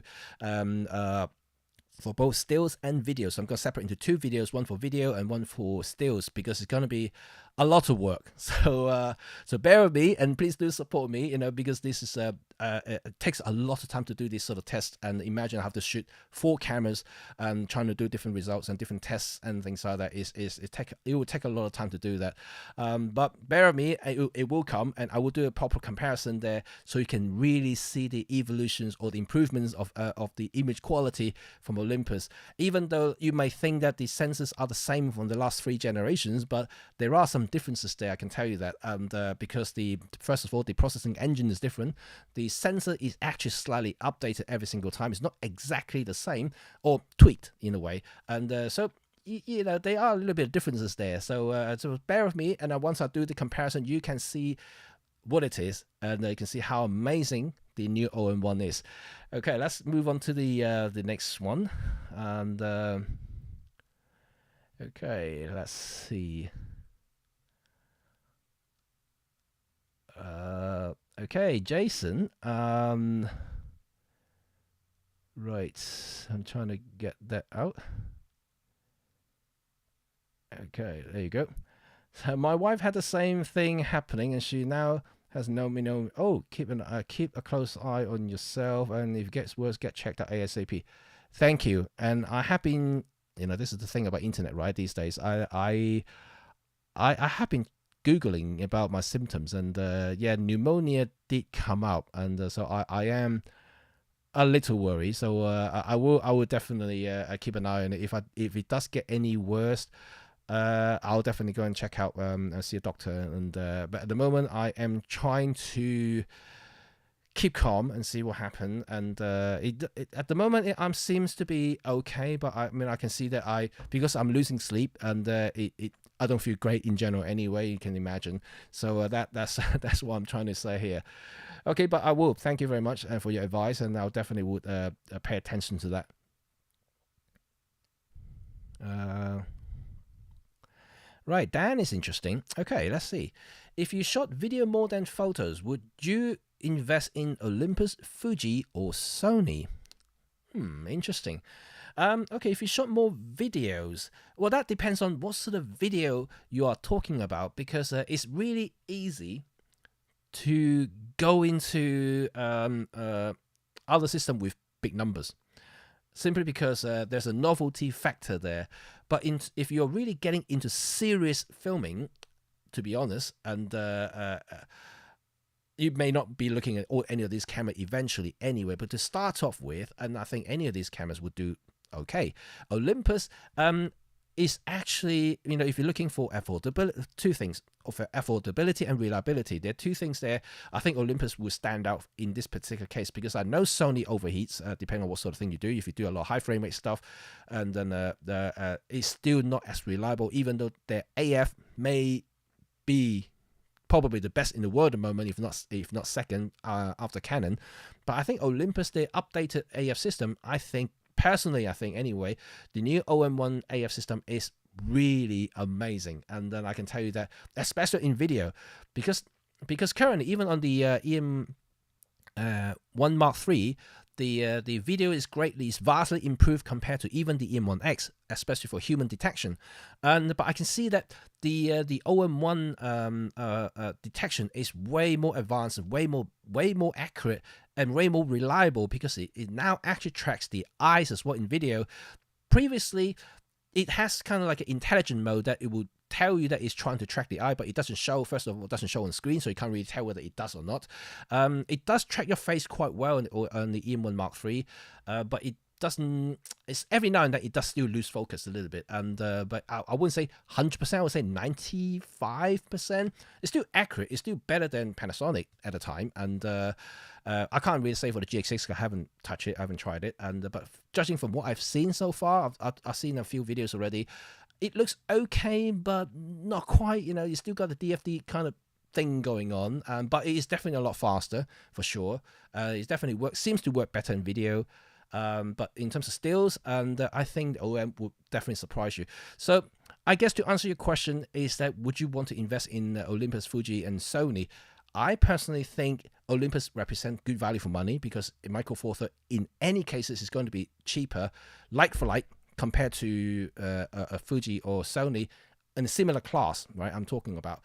for both stills and videos. So I'm going to separate into 2 videos, one for video and one for stills, because it's going to be a lot of work. So so bear with me, and please do support me, because this is it takes a lot of time to do this sort of test. And imagine I have to shoot 4 cameras and trying to do different results and different tests and things like that. It will take a lot of time to do that. But bear with me, it will come, and I will do a proper comparison there, so you can really see the evolutions or the improvements of the image quality from Olympus. Even though you may think that the sensors are the same from the last 3 generations, but there are some differences there, I can tell you that. And because first of all, the processing engine is different. The sensor is actually slightly updated every single time. It's not exactly the same, or tweaked in a way. And so there are a little bit of differences there. So so bear with me, and once I do the comparison, you can see what it is, and you can see how amazing the new OM1 is. Okay, let's move on to the next one. And okay, let's see. Okay, Jason. Right, I'm trying to get that out. Okay, there you go. So my wife had the same thing happening, and she now has keep a close eye on yourself, and if it gets worse, get checked out ASAP. Thank you. And I have been, this is the thing about internet, right? These days, I have been Googling about my symptoms, and pneumonia did come up, and so I am a little worried. So I will definitely keep an eye on it. If it does get any worse, I'll definitely go and check out and see a doctor. And but at the moment, I am trying to keep calm and see what happens. And at the moment, it seems to be okay. But I can see that because I'm losing sleep, and I don't feel great in general anyway, you can imagine. So that's what I'm trying to say here. Okay, but I will. Thank you very much for your advice, and I'll definitely would pay attention to that. Right, Dan is interesting. Okay, let's see. If you shot video more than photos, would you invest in Olympus, Fuji, or Sony? Interesting. Okay, if you shot more videos, well, that depends on what sort of video you are talking about, because it's really easy to go into other system with big numbers, simply because there's a novelty factor there. But if you're really getting into serious filming, to be honest, and you may not be looking at any of these cameras eventually anyway, but to start off with, and I think any of these cameras would do okay. Olympus is actually, if you're looking for affordability, two things, for affordability and reliability. There are two things there. I think Olympus will stand out in this particular case, because I know Sony overheats, depending on what sort of thing you do. If you do a lot of high frame rate stuff, and then it's still not as reliable, even though their AF may be probably the best in the world at the moment, if not second after Canon. But I think Olympus, their updated AF system, personally, anyway, the new OM1 AF system is really amazing. And then I can tell you that, especially in video, because currently, even on the EM1 Mark III, the video is vastly improved compared to even the EM1X, especially for human detection. But I can see that the OM1 detection is way more advanced, way more accurate, and way more reliable, because it now actually tracks the eyes as well in video. Previously, it has kind of like an intelligent mode that it would tell you that it's trying to track the eye, but it doesn't show. First of all, it doesn't show on screen, so you can't really tell whether it does or not. It does track your face quite well on the EM1 Mark III, but it doesn't. It's every now and then it does still lose focus a little bit, and but I wouldn't say 100%. I would say 95%. It's still accurate. It's still better than Panasonic at the time, and I can't really say for the GX6. I haven't touched it. I haven't tried it, and but judging from what I've seen so far, I've seen a few videos already. It looks okay, but not quite. You still got the DFD kind of thing going on, but it is definitely a lot faster for sure. It definitely seems to work better in video. But in terms of stills, and I think the OM would definitely surprise you. So I guess to answer your question is that, would you want to invest in Olympus, Fuji, and Sony? I personally think Olympus represents good value for money, because a Micro Four Third in any cases is going to be cheaper, like for like, compared to a Fuji or Sony in a similar class, right? I'm talking about,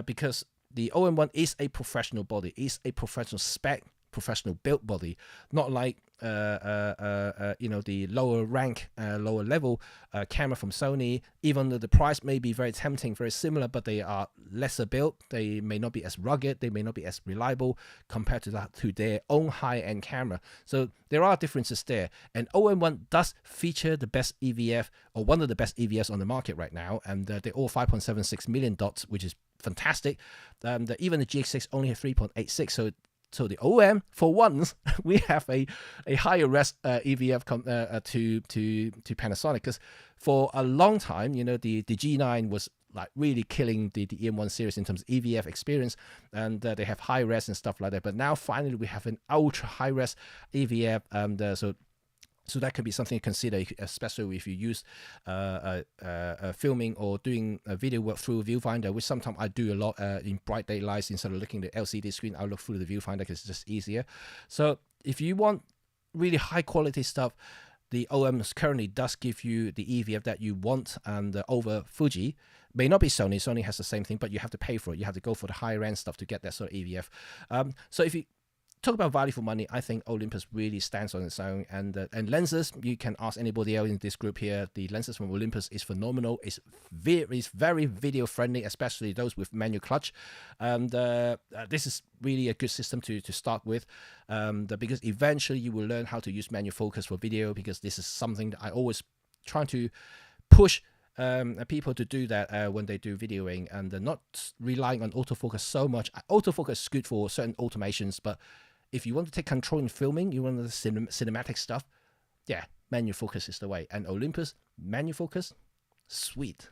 because the OM1 is a professional body, is a professional spec, professional built body, not like the lower rank, lower level camera from Sony. Even though the price may be very tempting, very similar, but they are lesser built. They may not be as rugged. They may not be as reliable compared to their own high-end camera. So there are differences there. And OM1 does feature the best EVF, or one of the best EVFs on the market right now, and they're all 5.76 million dots, which is fantastic. Even the GX6 only has 3.86, so the OM, for once, we have a higher res EVF to Panasonic, because for a long time, the G9 was like really killing the EM1 series in terms of EVF experience, and they have high res and stuff like that. But now finally we have an ultra high res EVF, and so that could be something to consider, especially if you use filming or doing video work through a viewfinder, which sometimes I do a lot in bright daylights. Instead of looking at the LCD screen, I'll look through the viewfinder because it's just easier. So if you want really high quality stuff, the OM currently does give you the EVF that you want, and over Fuji. May not be Sony. Sony has the same thing, but you have to pay for it. You have to go for the higher end stuff to get that sort of EVF. So if you talk about value for money, I think Olympus really stands on its own. And lenses, you can ask anybody else in this group here. The lenses from Olympus is phenomenal. It's very video friendly, especially those with manual clutch. And this is really a good system to start with, because eventually you will learn how to use manual focus for video, because this is something that I always try to push people to do that when they do videoing, and they're not relying on autofocus so much. Autofocus is good for certain automations, but if you want to take control in filming, you want the cinematic stuff, yeah, manual focus is the way. And Olympus, manual focus, sweet.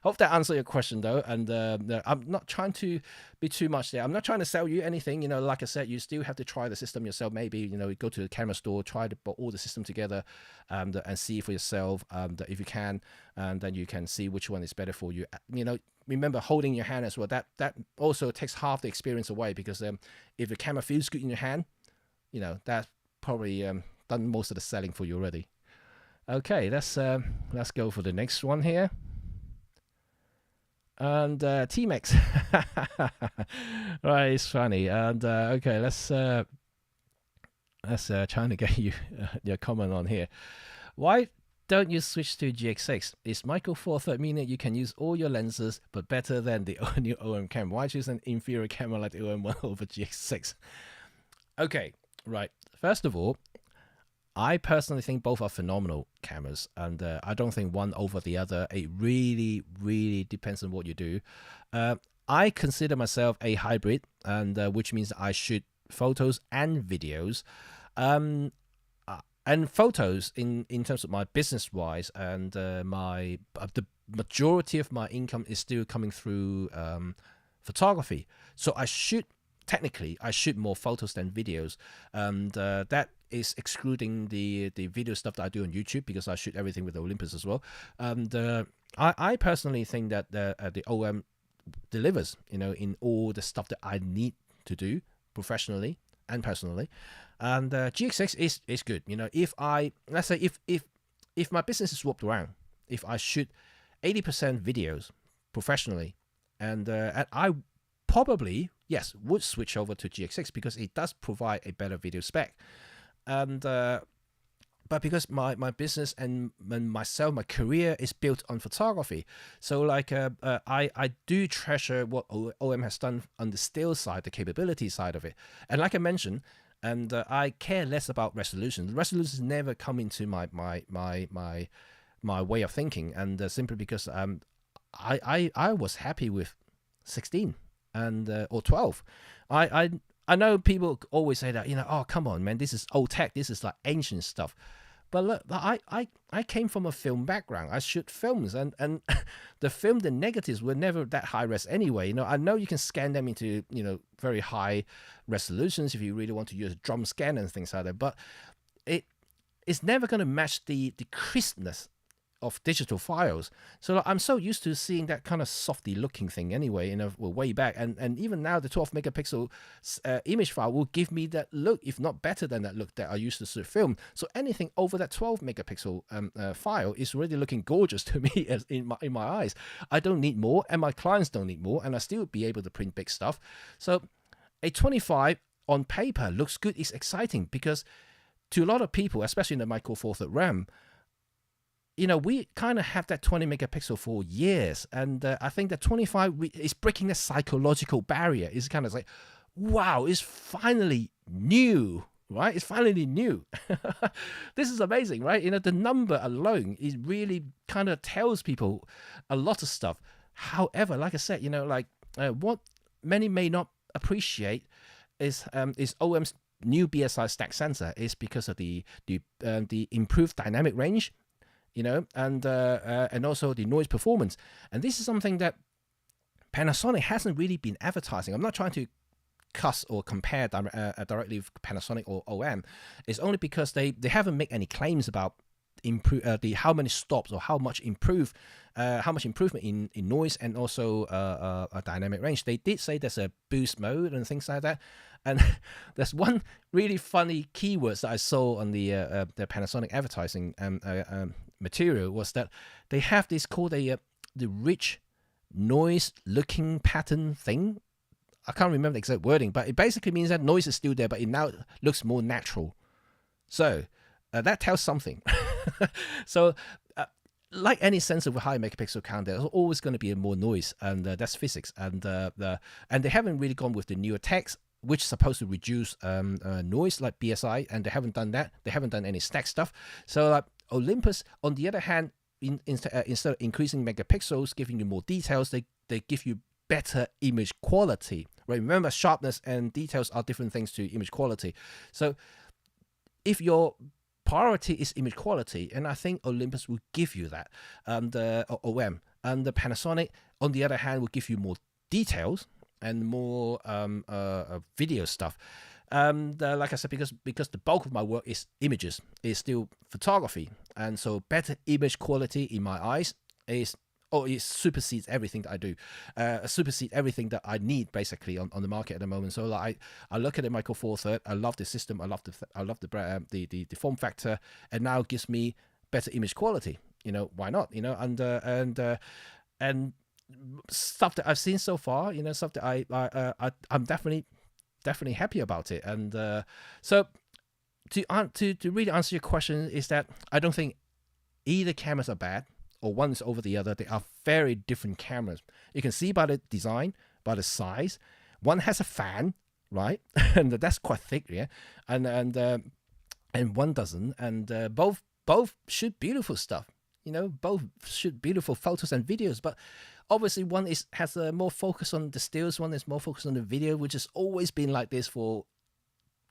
Hope that answered your question though. And I'm not trying to be too much there. I'm not trying to sell you anything. You know, like I said, you still have to try the system yourself. Maybe, you know, go to the camera store, try to put all the system together, and see for yourself if you can, and then you can see which one is better for you. You know, remember holding your hand as well. That also takes half the experience away, because if the camera feels good in your hand, you know, that's probably done most of the selling for you already. Okay, let's go for the next one here. And T-Mex. Right, it's funny. And okay, let's trying to get you your comment on here. Why don't you switch to GX6? Is Micro Four Third meaning you can use all your lenses but better than the new OM camera? Why choose an inferior camera like the OM1 over GX6? Okay, right. First of all, I personally think both are phenomenal cameras, and I don't think one over the other. It really, really depends on what you do. I consider myself a hybrid, and which means I shoot photos and videos. And photos in terms of my business wise, and the majority of my income is still coming through photography. So technically I shoot more photos than videos, and that is excluding the video stuff that I do on YouTube, because I shoot everything with Olympus as well. And I personally think that the OM delivers, you know, in all the stuff that I need to do professionally and personally. And GX6 is good. You know, let's say if my business is swapped around, if I shoot 80% videos professionally, and I probably, yes, would switch over to GX6, because it does provide a better video spec. And but because my business and myself, my career is built on photography, so like I do treasure what OM has done on the still side, the capability side of it. And like I mentioned, and I care less about resolution. The resolutions never come into my way of thinking, and simply because I was happy with 16 and or 12. I know people always say that, you know, oh, come on, man, this is old tech, this is like ancient stuff. But look, I came from a film background. I shoot films, and the negatives were never that high res anyway. You know, I know you can scan them into, you know, very high resolutions if you really want to use drum scan and things like that. But it's never going to match the crispness of digital files. So I'm so used to seeing that kind of softy looking thing anyway, you know, way back, and even now the 12 megapixel image file will give me that look, if not better than that look that I used to film. So anything over that 12 megapixel file is already looking gorgeous to me in my eyes. I don't need more, and my clients don't need more, and I still be able to print big stuff. So a 25 on paper looks good, it's exciting, because to a lot of people, especially in the Micro Four Third RAM, you know, we kind of have that 20 megapixel for years, and I think that 25 is breaking the psychological barrier. It's kind of like, wow, it's finally new, right? It's finally new. This is amazing, right? You know, the number alone is really kind of tells people a lot of stuff. However, like I said, you know, like what many may not appreciate is OM's new BSI stack sensor is because of the improved dynamic range, you know, and also the noise performance. And this is something that Panasonic hasn't really been advertising. I'm not trying to cuss or compare directly with Panasonic or OM. It's only because they haven't made any claims about how many stops or how much improvement in noise and also a dynamic range. They did say there's a boost mode and things like that. And there's one really funny keywords that I saw on the Panasonic advertising material, was that they have this called the rich noise looking pattern thing. I can't remember the exact wording, but it basically means that noise is still there, but it now looks more natural. So that tells something. So like any sensor with high megapixel count, there's always going to be more noise, and that's physics. And they haven't really gone with the newer techs, which is supposed to reduce noise like BSI, and they haven't done that. They haven't done any stack stuff. So Olympus, on the other hand, instead of increasing megapixels, giving you more details, they give you better image quality. Right? Remember, sharpness and details are different things to image quality. So if your priority is image quality, and I think Olympus will give you that, the OM. And the Panasonic, on the other hand, will give you more details and more video stuff. Like I said, because the bulk of my work is images, is still photography, and so better image quality in my eyes it supersedes everything that I do, supersedes everything that I need basically on the market at the moment. So like I look at the Micro Four Third, I love the system, I love the form factor, and now it gives me better image quality. Why not? And stuff that I've seen so far, stuff that I'm definitely happy about it. And so to really answer your question is that I don't think either cameras are bad or one is over the other. They are very different cameras. You can see by the design, by the size. One has a fan, right? And that's quite thick, yeah. And one doesn't. And both shoot beautiful stuff. Both shoot beautiful photos and videos. But obviously, one has a more focus on the stills. One is more focused on the video, which has always been like this for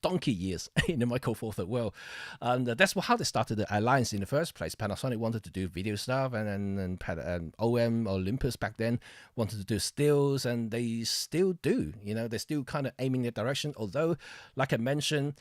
donkey years in the Micro Four Third world. And that's how they started the alliance in the first place. Panasonic wanted to do video stuff, and OM Olympus back then wanted to do stills, and they still do. They're still kind of aiming that direction. Although, like I mentioned,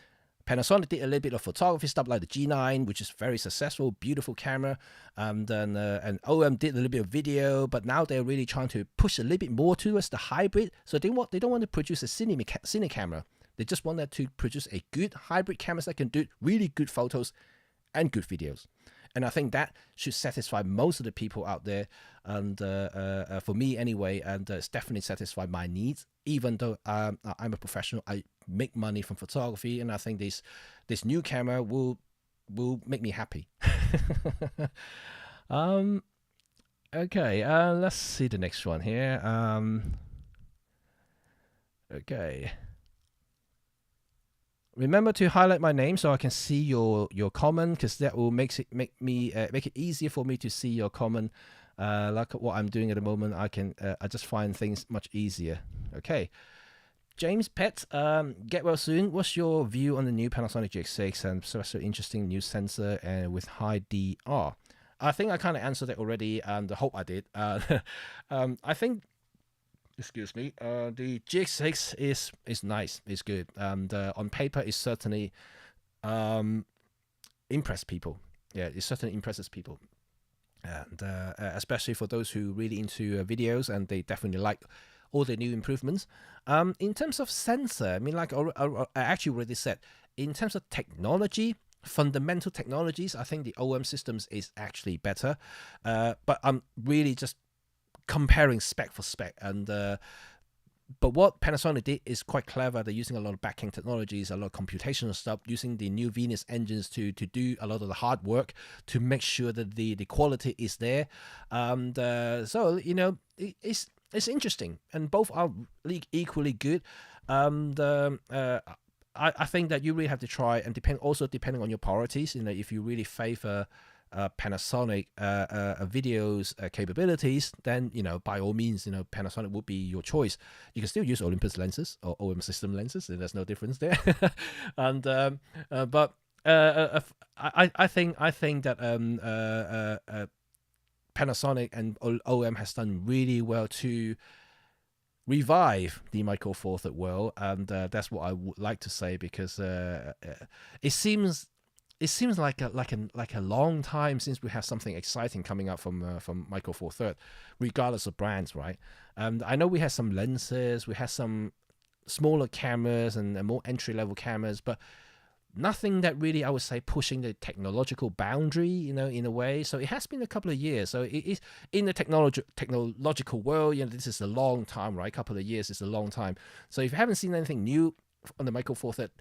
Panasonic did a little bit of photography stuff like the G9, which is very successful, beautiful camera. And OM did a little bit of video, but now they're really trying to push a little bit more towards the hybrid. So they don't want to produce a cine camera. They just want to produce a good hybrid camera that can do really good photos and good videos. And I think that should satisfy most of the people out there. And for me anyway, and it's definitely satisfied my needs. Even though I'm a professional, I make money from photography, and I think this new camera will make me happy. Okay, let's see the next one here. Okay. Remember to highlight my name so I can see your comment, because that will make it easier for me to see your comment. Like what I'm doing at the moment, I just find things much easier. Okay, James Pett, get well soon. What's your view on the new Panasonic GX6 and so interesting new sensor and with high DR? I think I kind of answered it already, and I hope I did. I think. Excuse me. The GX6 is nice. It's good. And on paper, it certainly impress people. Yeah, it certainly impresses people. And especially for those who really into videos, and they definitely like all the new improvements. In terms of sensor, I mean, like I actually already said, in terms of technology, fundamental technologies, I think the OM systems is actually better. But I'm really just comparing spec for spec, and but what Panasonic did is quite clever. They're using a lot of back-end technologies, a lot of computational stuff, using the new Venus engines to do a lot of the hard work to make sure that the quality is there. And so it's interesting, and both are equally good. And I think that you really have to try, and depending on your priorities. If you really favor Panasonic videos capabilities, then by all means Panasonic would be your choice. You can still use Olympus lenses or OM system lenses, and there's no difference there. And but I think that Panasonic and OM has done really well to revive the Micro Four Third world, and that's what I would like to say, because it seems like a long time since we have something exciting coming out from Micro Four Third, regardless of brands, right? I know we have some lenses, we have some smaller cameras and more entry-level cameras, but nothing that really, I would say, pushing the technological boundary, in a way. So it has been a couple of years. So it is in the technological world. This is a long time, right? A couple of years is a long time. So if you haven't seen anything new on the Micro Four Third,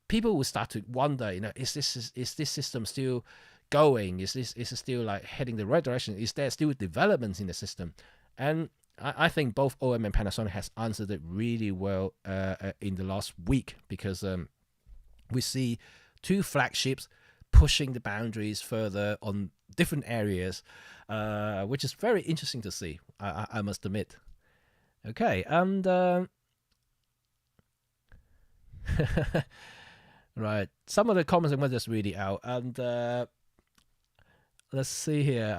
people will start to wonder, is this system still going? Is it still like heading the right direction? Is there still developments in the system? And I think both OM and Panasonic has answered it really well in the last week, because we see two flagships pushing the boundaries further on different areas, which is very interesting to see, I must admit. Okay, and right, some of the comments I'm going to just read it out, and let's see here.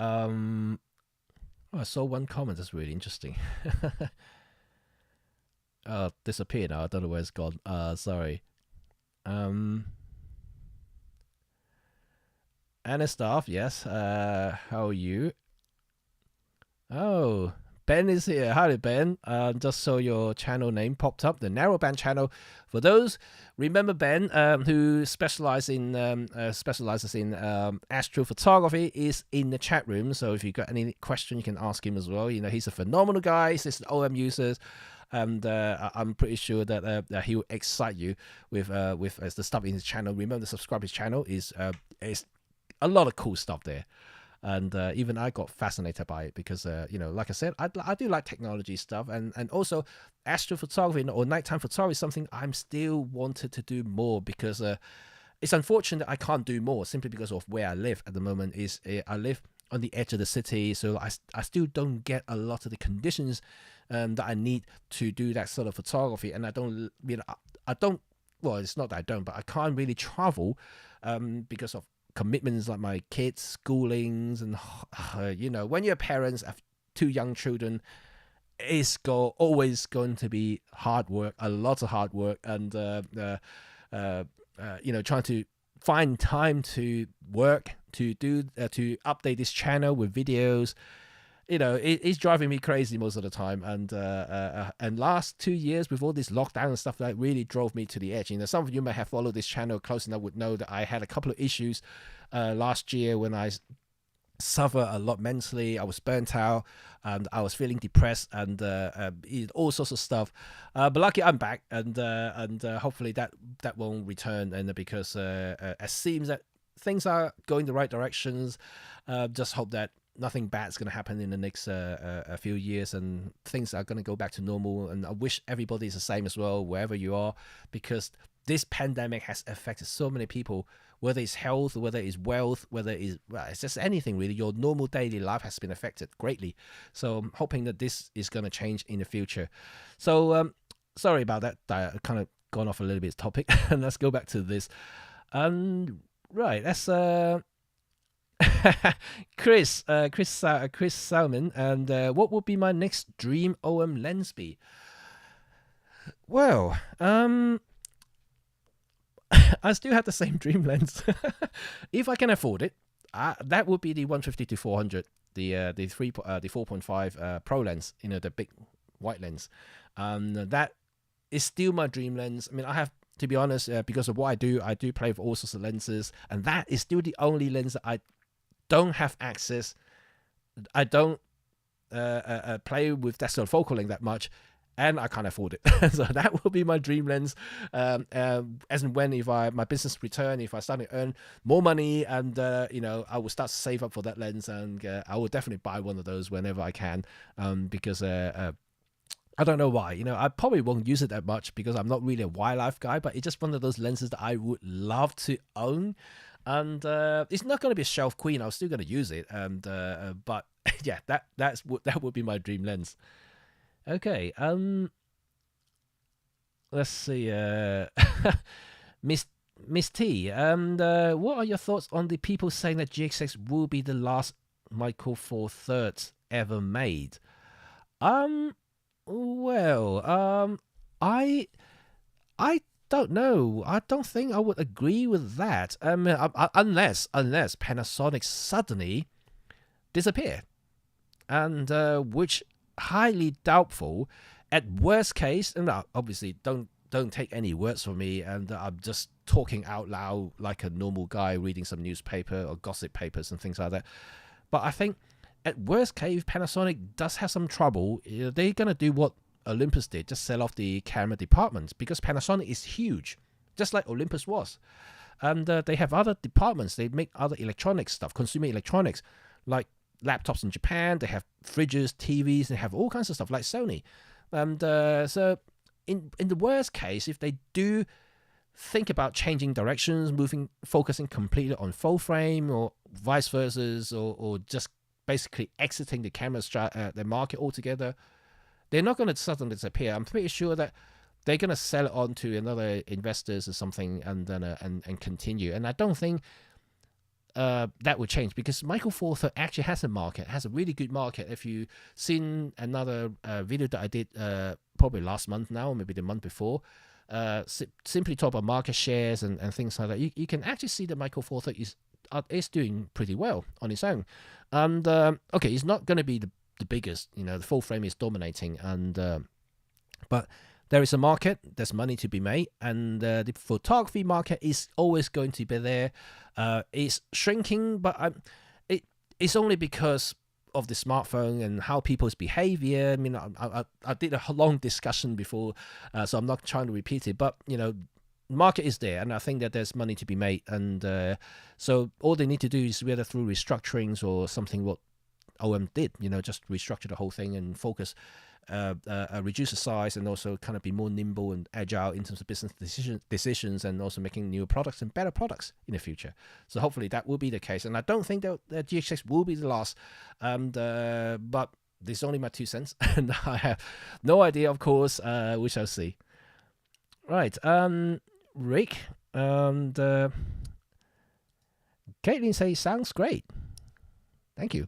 Oh, I saw one comment that's really interesting. Disappeared now. I don't know where it's gone. Sorry. Anastav, yes. How are you? Oh, Ben is here. Howdy, Ben. Just saw your channel name popped up, the Narrowband channel. For those remember Ben, who specializes in astrophotography, is in the chat room. So if you got any question, you can ask him as well. You know, he's a phenomenal guy. He's an OM user, and I'm pretty sure that he will excite you with the stuff in his channel. Remember to subscribe to his channel. Is a lot of cool stuff there. And even I got fascinated by it because, like I said, I do like technology stuff. And also astrophotography or nighttime photography is something I'm still wanted to do more because it's unfortunate I can't do more simply because of where I live at the moment. I live on the edge of the city, so I still don't get a lot of the conditions that I need to do that sort of photography. And I don't, well, it's not that I don't, but I can't really travel because of commitments like my kids' schoolings, and when you're parents of 2 young children, it's always going to be hard work, a lot of hard work, and trying to find time to work to update this channel with videos. It's driving me crazy most of the time, and last 2 years with all this lockdown and stuff, that really drove me to the edge. Some of you may have followed this channel close enough would know that I had a couple of issues last year when I suffered a lot mentally. I was burnt out, and I was feeling depressed, and all sorts of stuff. But lucky I'm back, and hopefully that won't return, and because it seems that things are going the right directions. Just hope that nothing bad's going to happen in the next a few years, and things are going to go back to normal. And I wish everybody's the same as well, wherever you are, because this pandemic has affected so many people, whether it's health, whether it's wealth, whether it's just anything really. Your normal daily life has been affected greatly. So I'm hoping that this is going to change in the future. So sorry about that. I kind of gone off a little bit of topic. And let's go back to this. Right, that's Chris Salmon, and what would be my next dream OM lens be? Well, I still have the same dream lens. If I can afford it, that would be the 150-400, the 4.5 Pro lens, the big white lens. That is still my dream lens. I mean, I have, to be honest, because of what I do play with all sorts of lenses, and that is still the only lens that I don't have access. I don't play with that sort of focal length that much, and I can't afford it. So that will be my dream lens. As and when, if my business return, if I start to earn more money, and I will start to save up for that lens, and I will definitely buy one of those whenever I can, because I don't know why. I probably won't use it that much because I'm not really a wildlife guy, but it's just one of those lenses that I would love to own. And it's not going to be a shelf queen. I'm still going to use it. And but yeah, that would be my dream lens. Okay. Let's see. Miss T. And what are your thoughts on the people saying that GX6 will be the last Micro Four Thirds ever made? Well, I don't know. I don't think I would agree with that. Unless Panasonic suddenly disappear, and which highly doubtful. At worst case, and obviously don't take any words from me, and I'm just talking out loud like a normal guy reading some newspaper or gossip papers and things like that. But I think at worst case, if Panasonic does have some trouble, they're gonna do what Olympus did, just sell off the camera departments, because Panasonic is huge, just like Olympus was. And they have other departments. They make other electronics stuff, consumer electronics, like laptops in Japan. They have fridges, TVs, they have all kinds of stuff like Sony. And so in the worst case, if they do think about changing directions, focusing completely on full frame or vice versa, or just basically exiting the camera the market altogether, they're not going to suddenly disappear. I'm pretty sure that they're going to sell it on to another investors or something, and then and continue. And I don't think that will change, because Micro Four Thirds actually has a market, has a really good market. If you've seen another video that I did probably last month now, or maybe the month before, simply talk about market shares and things like that, you can actually see that Micro Four Thirds is doing pretty well on its own. And okay, it's not going to be the biggest, the full frame is dominating, and but there is a market, there's money to be made, and the photography market is always going to be there. It's shrinking, but it's only because of the smartphone and how people's behavior. I mean, I did a long discussion before, so I'm not trying to repeat it, but market is there, and I think that there's money to be made, and so all they need to do is, whether through restructurings or something what OM did, just restructure the whole thing and focus, reduce the size, and also kind of be more nimble and agile in terms of business decisions, and also making newer products and better products in the future. So hopefully that will be the case, and I don't think that GH6 will be the last, but this is only my 2 cents, and I have no idea, of course. We shall see. Right, Rick and Caitlin say sounds great. Thank you.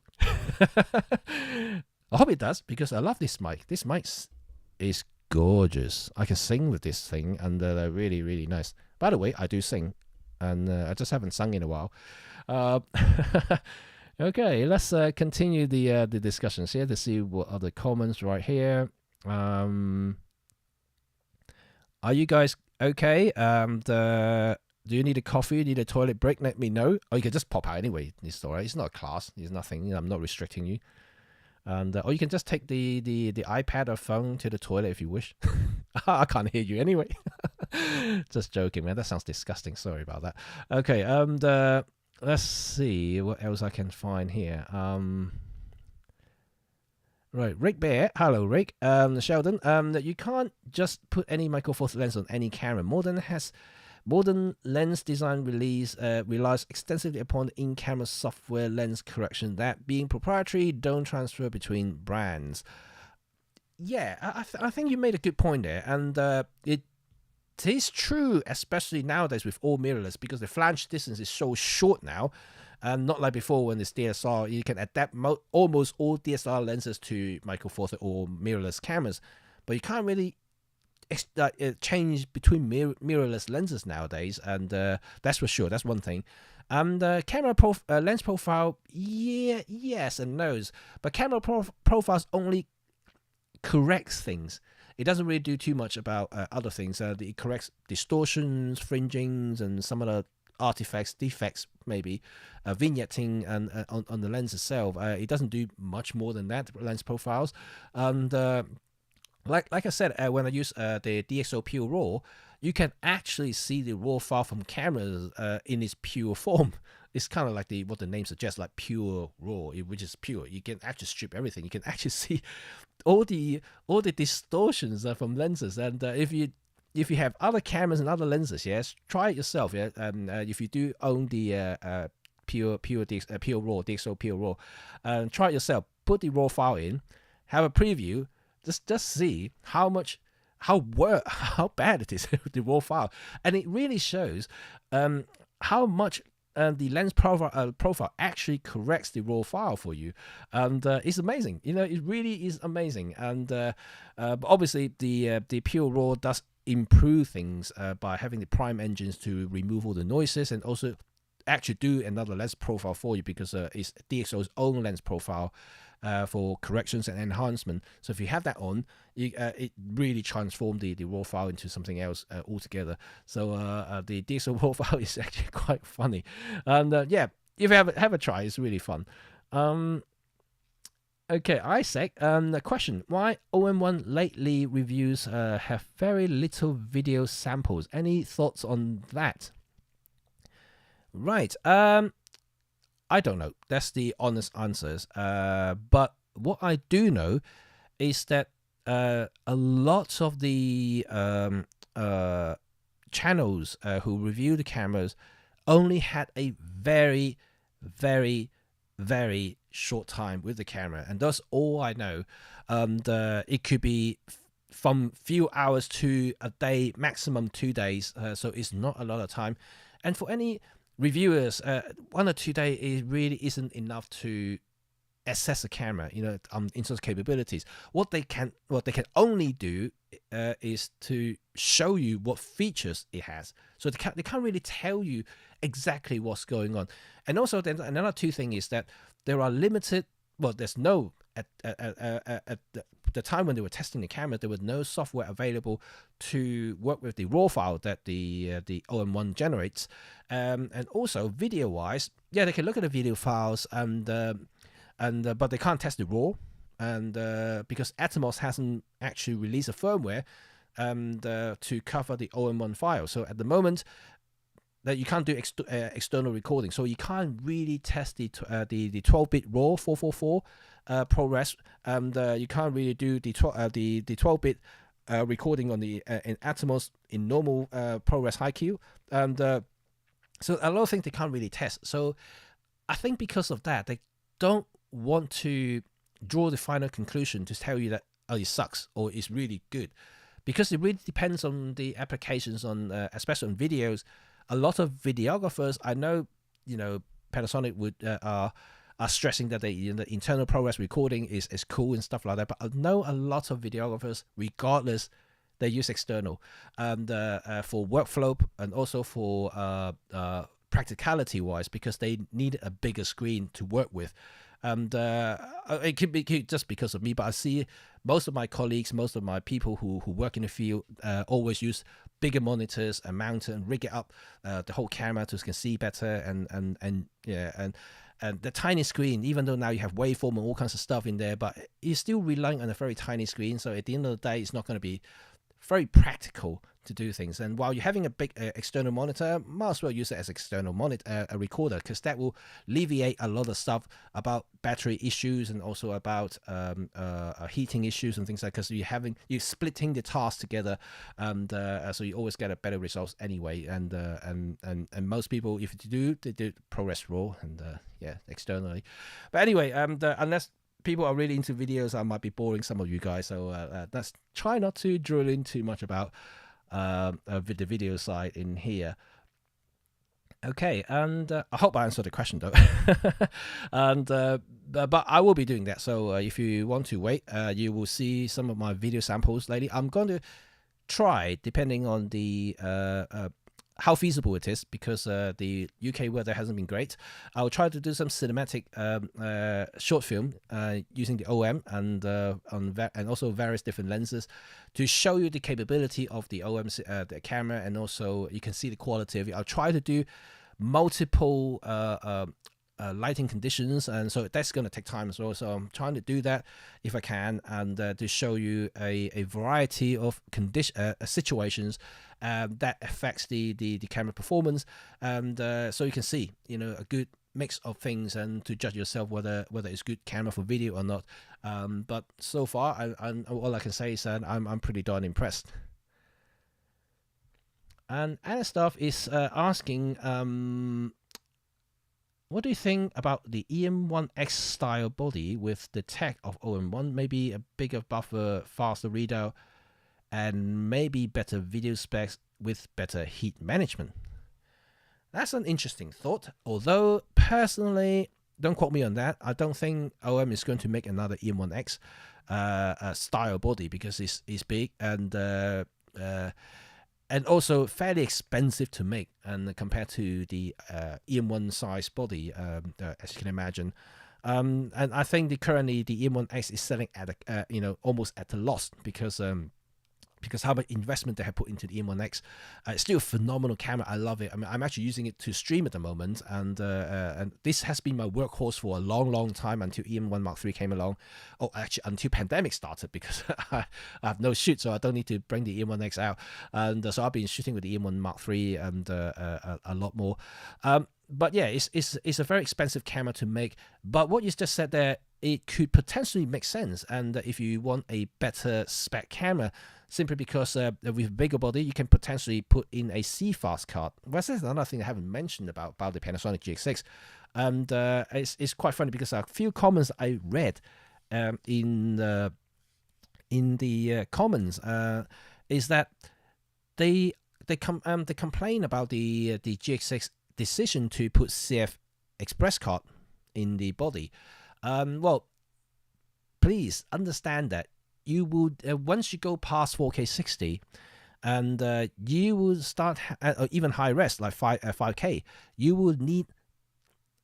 I hope it does, because I love this mic. This mic is gorgeous. I can sing with this thing, and they're really, really nice. By the way, I do sing, and I just haven't sung in a while. Okay, let's continue the discussions here to see what other comments right here. Are you guys okay? Do you need a coffee? You need a toilet break? Let me know. Or you can just pop out anyway. It's all right. It's not a class. It's nothing. I'm not restricting you. And or you can just take the iPad or phone to the toilet if you wish. I can't hear you anyway. Just joking, man. That sounds disgusting. Sorry about that. Okay. Let's see what else I can find here. Right, Rick Bear. Hello, Rick. Sheldon. That you can't just put any Micro Four Thirds lens on any camera. Modern lens design relies extensively upon in-camera software lens correction that, being proprietary, don't transfer between brands. Yeah, I think you made a good point there, and it is true, especially nowadays with all mirrorless, because the flange distance is so short now, and not like before when it's DSLR. You can adapt almost all DSLR lenses to Micro Four Thirds or mirrorless cameras, but you can't really change between mirrorless lenses nowadays, and that's for sure. That's one thing. And camera lens profile, yes and no's, but camera profiles only corrects things. It doesn't really do too much about other things. It corrects distortions, fringings, and some other artifacts, defects, maybe vignetting, and on the lens itself. It doesn't do much more than that. Lens profiles, and Like I said, when I use the DxO Pure RAW, you can actually see the RAW file from cameras in its pure form. It's kind of like what the name suggests, like pure RAW, which is pure. You can actually strip everything. You can actually see all the distortions from lenses. And if you have other cameras and other lenses, yes, try it yourself. Yeah, if you do own the pure RAW, DxO Pure RAW, try it yourself. Put the RAW file in, have a preview. Just see how bad it is, the raw file, and it really shows how much the lens profile actually corrects the raw file for you, and it's amazing. It really is amazing. And but obviously the Pure RAW does improve things by having the prime engines to remove all the noises, and also actually do another lens profile for you, because it's DxO's own lens profile for corrections and enhancement. So if you have that on, it really transforms the raw file into something else altogether. So the DxO raw file is actually quite funny. And yeah, if you have a try, it's really fun. Okay, Isaac, a question. Why OM1 lately reviews have very little video samples? Any thoughts on that? Right. I don't know. That's the honest answers. But what I do know is that a lot of the channels who review the cameras only had a very, very, very short time with the camera, and that's all I know. And it could be from few hours to a day, maximum 2 days. So it's not a lot of time. And for any reviewers, 1 or 2 days it really isn't enough to assess the camera, in terms of capabilities. What they can only do is to show you what features it has. So they can't really tell you exactly what's going on. And also, then another two thing is that there are limited. Well, there's no at the time when they were testing the camera, there was no software available to work with the raw file that the OM1 generates. And also video-wise, yeah, they can look at the video files but they can't test the raw, and because Atomos hasn't actually released a firmware to cover the OM1 file. So at the moment, that you can't do external recording, so you can't really test the 12-bit raw 444 ProRes, and you can't really do the 12-bit recording on the in Atomos in normal ProRes HiQ, and so a lot of things they can't really test. So I think because of that, they don't want to draw the final conclusion to tell you that it sucks or it's really good, because it really depends on the applications, on especially on videos. A lot of videographers, I know, Panasonic would are stressing that the internal ProRes recording is cool and stuff like that. But I know a lot of videographers, regardless, they use external, and for workflow and also for practicality wise, because they need a bigger screen to work with. And it could be just because of me, but I see most of my colleagues, most of my people who work in the field always use bigger monitors and mount it and rig it up the whole camera so you can see better, and the tiny screen, even though now you have waveform and all kinds of stuff in there, but you're still relying on a very tiny screen. So at the end of the day, it's not going to be very practical to do things. And while you're having a big external monitor, might as well use it as external monitor, a recorder, because that will alleviate a lot of stuff about battery issues and also about heating issues and things like that. Because you're splitting the tasks together, and so you always get a better results anyway. And most people, if you they do ProRes RAW and externally. But anyway, unless people are really into videos, I might be boring some of you guys, so let's try not to drill in too much about the video side in here. Okay, and I hope I answered the question though. And but I will be doing that, so if you want to wait, you will see some of my video samples later. I'm going to try, depending on the how feasible it is, because the UK weather hasn't been great. I'll try to do some cinematic short film using the OM and also various different lenses to show you the capability of the OM the camera, and also you can see the quality of it. I'll try to do multiple lighting conditions, and so that's going to take time as well. So I'm trying to do that if I can, and to show you a variety of situations that affects the camera performance, and so you can see a good mix of things, and to judge yourself whether it's good camera for video or not. But so far, all I can say is that I'm pretty darn impressed. And Anna Stuff is asking, what do you think about the EM1X style body with the tech of OM1? Maybe a bigger buffer, faster readout, and maybe better video specs with better heat management. That's an interesting thought. Although, personally, don't quote me on that, I don't think OM is going to make another EM1X style body, because it's big and also fairly expensive to make, and compared to the EM1 size body, as you can imagine. And I think currently the EM1X is selling at almost at a loss, because how much investment they have put into the EM1X. It's still a phenomenal camera. I love it. I mean, I'm actually using it to stream at the moment, and this has been my workhorse for a long time until EM1 Mark III came along. Oh, actually, until pandemic started, because I have no shoot, so I don't need to bring the EM1X out. And so I've been shooting with the EM1 Mark III and a lot more. But yeah, it's a very expensive camera to make. But what you just said there, it could potentially make sense. And if you want a better spec camera, simply because with a bigger body, you can potentially put in a CFast card. Well, that's another thing I haven't mentioned about the Panasonic GX6. And it's quite funny, because a few comments I read in the comments is that they complain about the GX6 decision to put CF express card in the body, well, please understand that you would once you go past 4K 60, and you will start or even high res like 5K, you will need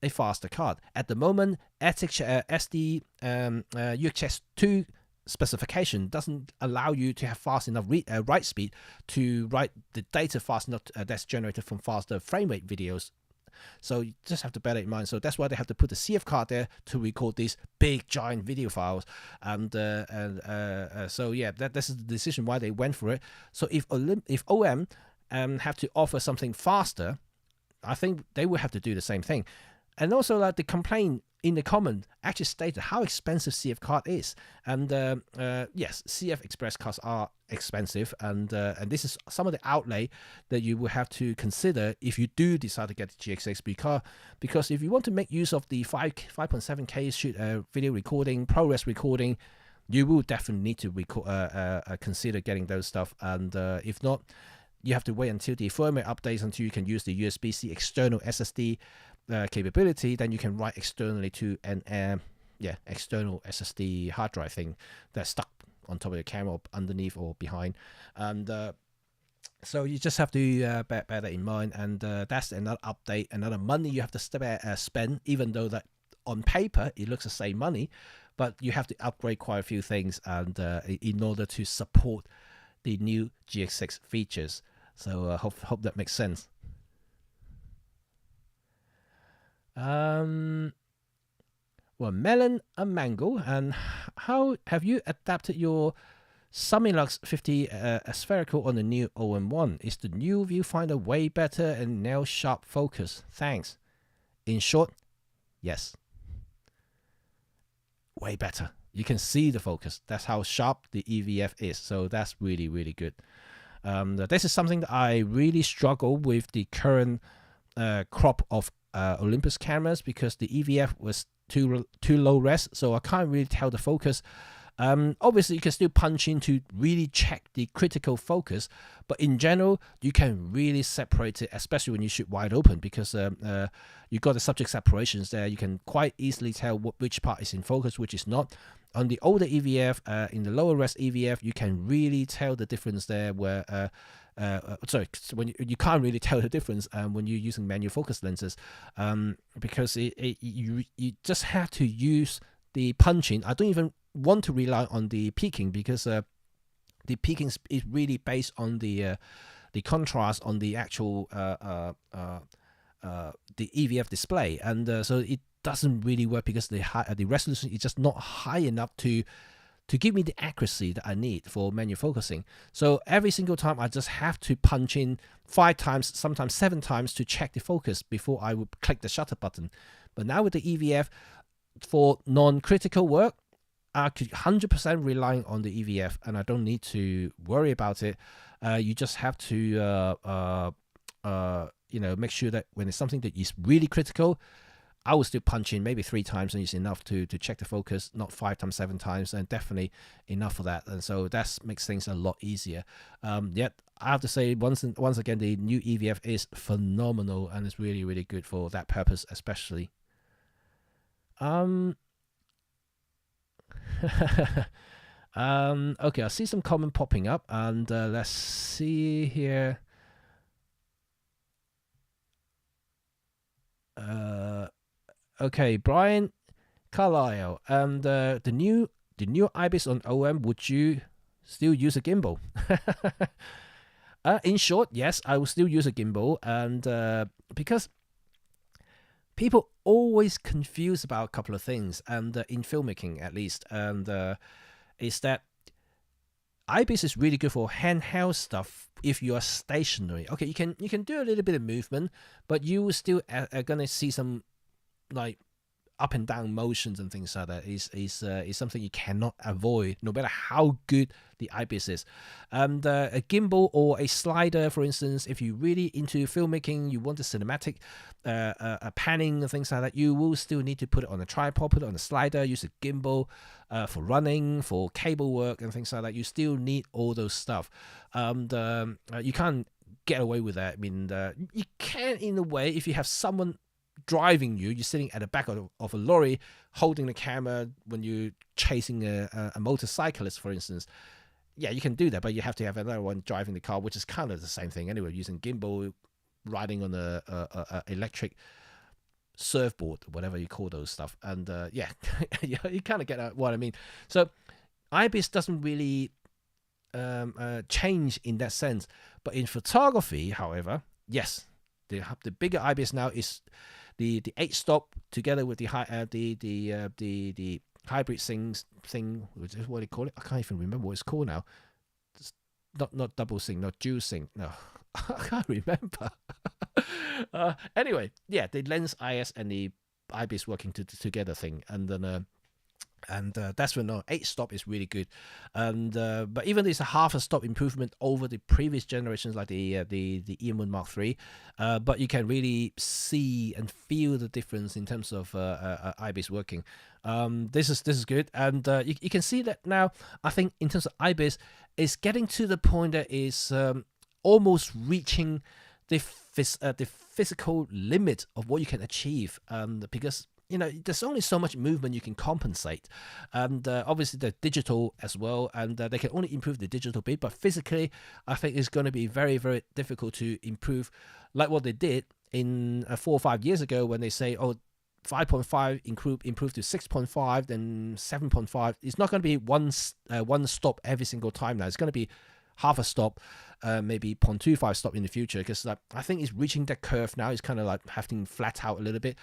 a faster card. At the moment, SD UHS2 specification doesn't allow you to have fast enough write speed to write the data fast enough that's generated from faster frame rate videos. So you just have to bear that in mind. So that's why they have to put the CF card there to record these big giant video files. And so yeah, that's the decision why they went for it. So if OM have to offer something faster, I think they will have to do the same thing. And also, like, the complaint in the comment actually stated how expensive CF card is. And yes, CF express cards are expensive, and this is some of the outlay that you will have to consider if you do decide to get the GX6 because if you want to make use of the 5.7K video recording, ProRes recording, you will definitely need to consider getting those stuff. And if not, you have to wait until the firmware updates until you can use the USB-C external SSD capability. Then you can write externally to an external SSD hard drive thing that's stuck on top of the camera or underneath or behind. And so you just have to bear that in mind. And that's another update, another money you have to spend, even though that on paper it looks the same money, but you have to upgrade quite a few things and in order to support the new GX6 features. So hope that makes sense. Well, Melon and Mango, and how have you adapted your Summilux 50 spherical on the new OM1? Is the new viewfinder way better and now sharp focus? Thanks. In short, yes. Way better. You can see the focus. That's how sharp the EVF is. So that's really, really good. This is something that I really struggle with the current crop of Olympus cameras, because the EVF was too low res, so I can't really tell the focus. Obviously, you can still punch in to really check the critical focus, but in general, you can really separate it, especially when you shoot wide open, because you got the subject separations there. You can quite easily tell which part is in focus, which is not. On the older EVF, in the lower res EVF, you can really tell the difference there. Where when you can't really tell the difference when you're using manual focus lenses, because you just have to use the punching. I don't even want to rely on the peaking, because the peaking is really based on the contrast on the actual the EVF display, and so it doesn't really work because the resolution is just not high enough to give me the accuracy that I need for manual focusing. So every single time I just have to punch in 5 times, sometimes 7 times to check the focus before I would click the shutter button. But now with the EVF, for non-critical work, I could 100% rely on the EVF, and I don't need to worry about it. You just have to make sure that when it's something that is really critical, I will still punch in maybe 3 times, and it's enough to check the focus, not 5 times, 7 times, and definitely enough for that. And so that makes things a lot easier. Yet I have to say, once again, the new EVF is phenomenal, and it's really, really good for that purpose, especially. Okay, I see some comment popping up, and let's see here. Okay, Brian Carlisle, and the new IBIS on OM, would you still use a gimbal? In short, yes, I will still use a gimbal, and because people always confuse about a couple of things, and in filmmaking at least, and is that IBIS is really good for handheld stuff if you are stationary. Okay, you can do a little bit of movement, but you still are gonna see some like up and down motions and things like that. Is something you cannot avoid, no matter how good the IBIS is. And a gimbal or a slider, for instance, if you're really into filmmaking, you want a cinematic panning and things like that, you will still need to put it on a tripod, put it on a slider, use a gimbal for running, for cable work and things like that. You still need all those stuff. You can't get away with that. I mean, you can in a way if you have someone driving you. You're sitting at the back of a lorry holding the camera when you're chasing a motorcyclist, for instance. Yeah, you can do that, but you have to have another one driving the car, which is kind of the same thing anyway, using gimbal, riding on a electric surfboard, whatever you call those stuff. And yeah, you kind of get what I mean. So IBIS doesn't really change in that sense. But in photography, however, yes, the bigger IBIS now is the 8-stop together with the hybrid thing, which is what they call it. I can't even remember what it's called now. It's not double sync, not dual sync. No, I can't remember. Anyway, yeah, the lens IS and the IBIS working together thing, and then that's when 8-stop is really good. And but even there's a half a stop improvement over the previous generations, like the EM1 Mark III. But you can really see and feel the difference in terms of IBIS working. This is good, and you can see that now. I think in terms of IBIS, it's getting to the point that is almost reaching the physical limit of what you can achieve. Because there's only so much movement you can compensate, and obviously the digital as well, and they can only improve the digital bit, but physically I think it's going to be very, very difficult to improve like what they did in 4 or 5 years ago when they say, 5.5 improve to 6.5, then 7.5. It's not going to be one stop every single time now. It's going to be half a stop, maybe 0.25 stop in the future, because I think it's reaching that curve now. It's kind of like having flat out a little bit.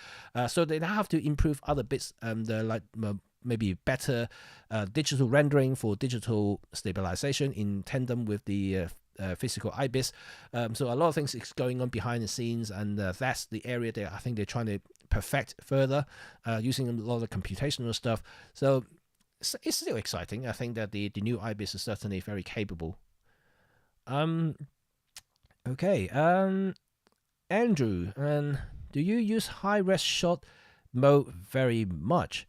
So they now have to improve other bits, like maybe better digital rendering for digital stabilization in tandem with the physical IBIS. So a lot of things is going on behind the scenes, and that's the area that I think they're trying to perfect further, using a lot of computational stuff. So it's still exciting. I think that the new IBIS is certainly very capable. Okay. Andrew, do you use high-res shot mode very much?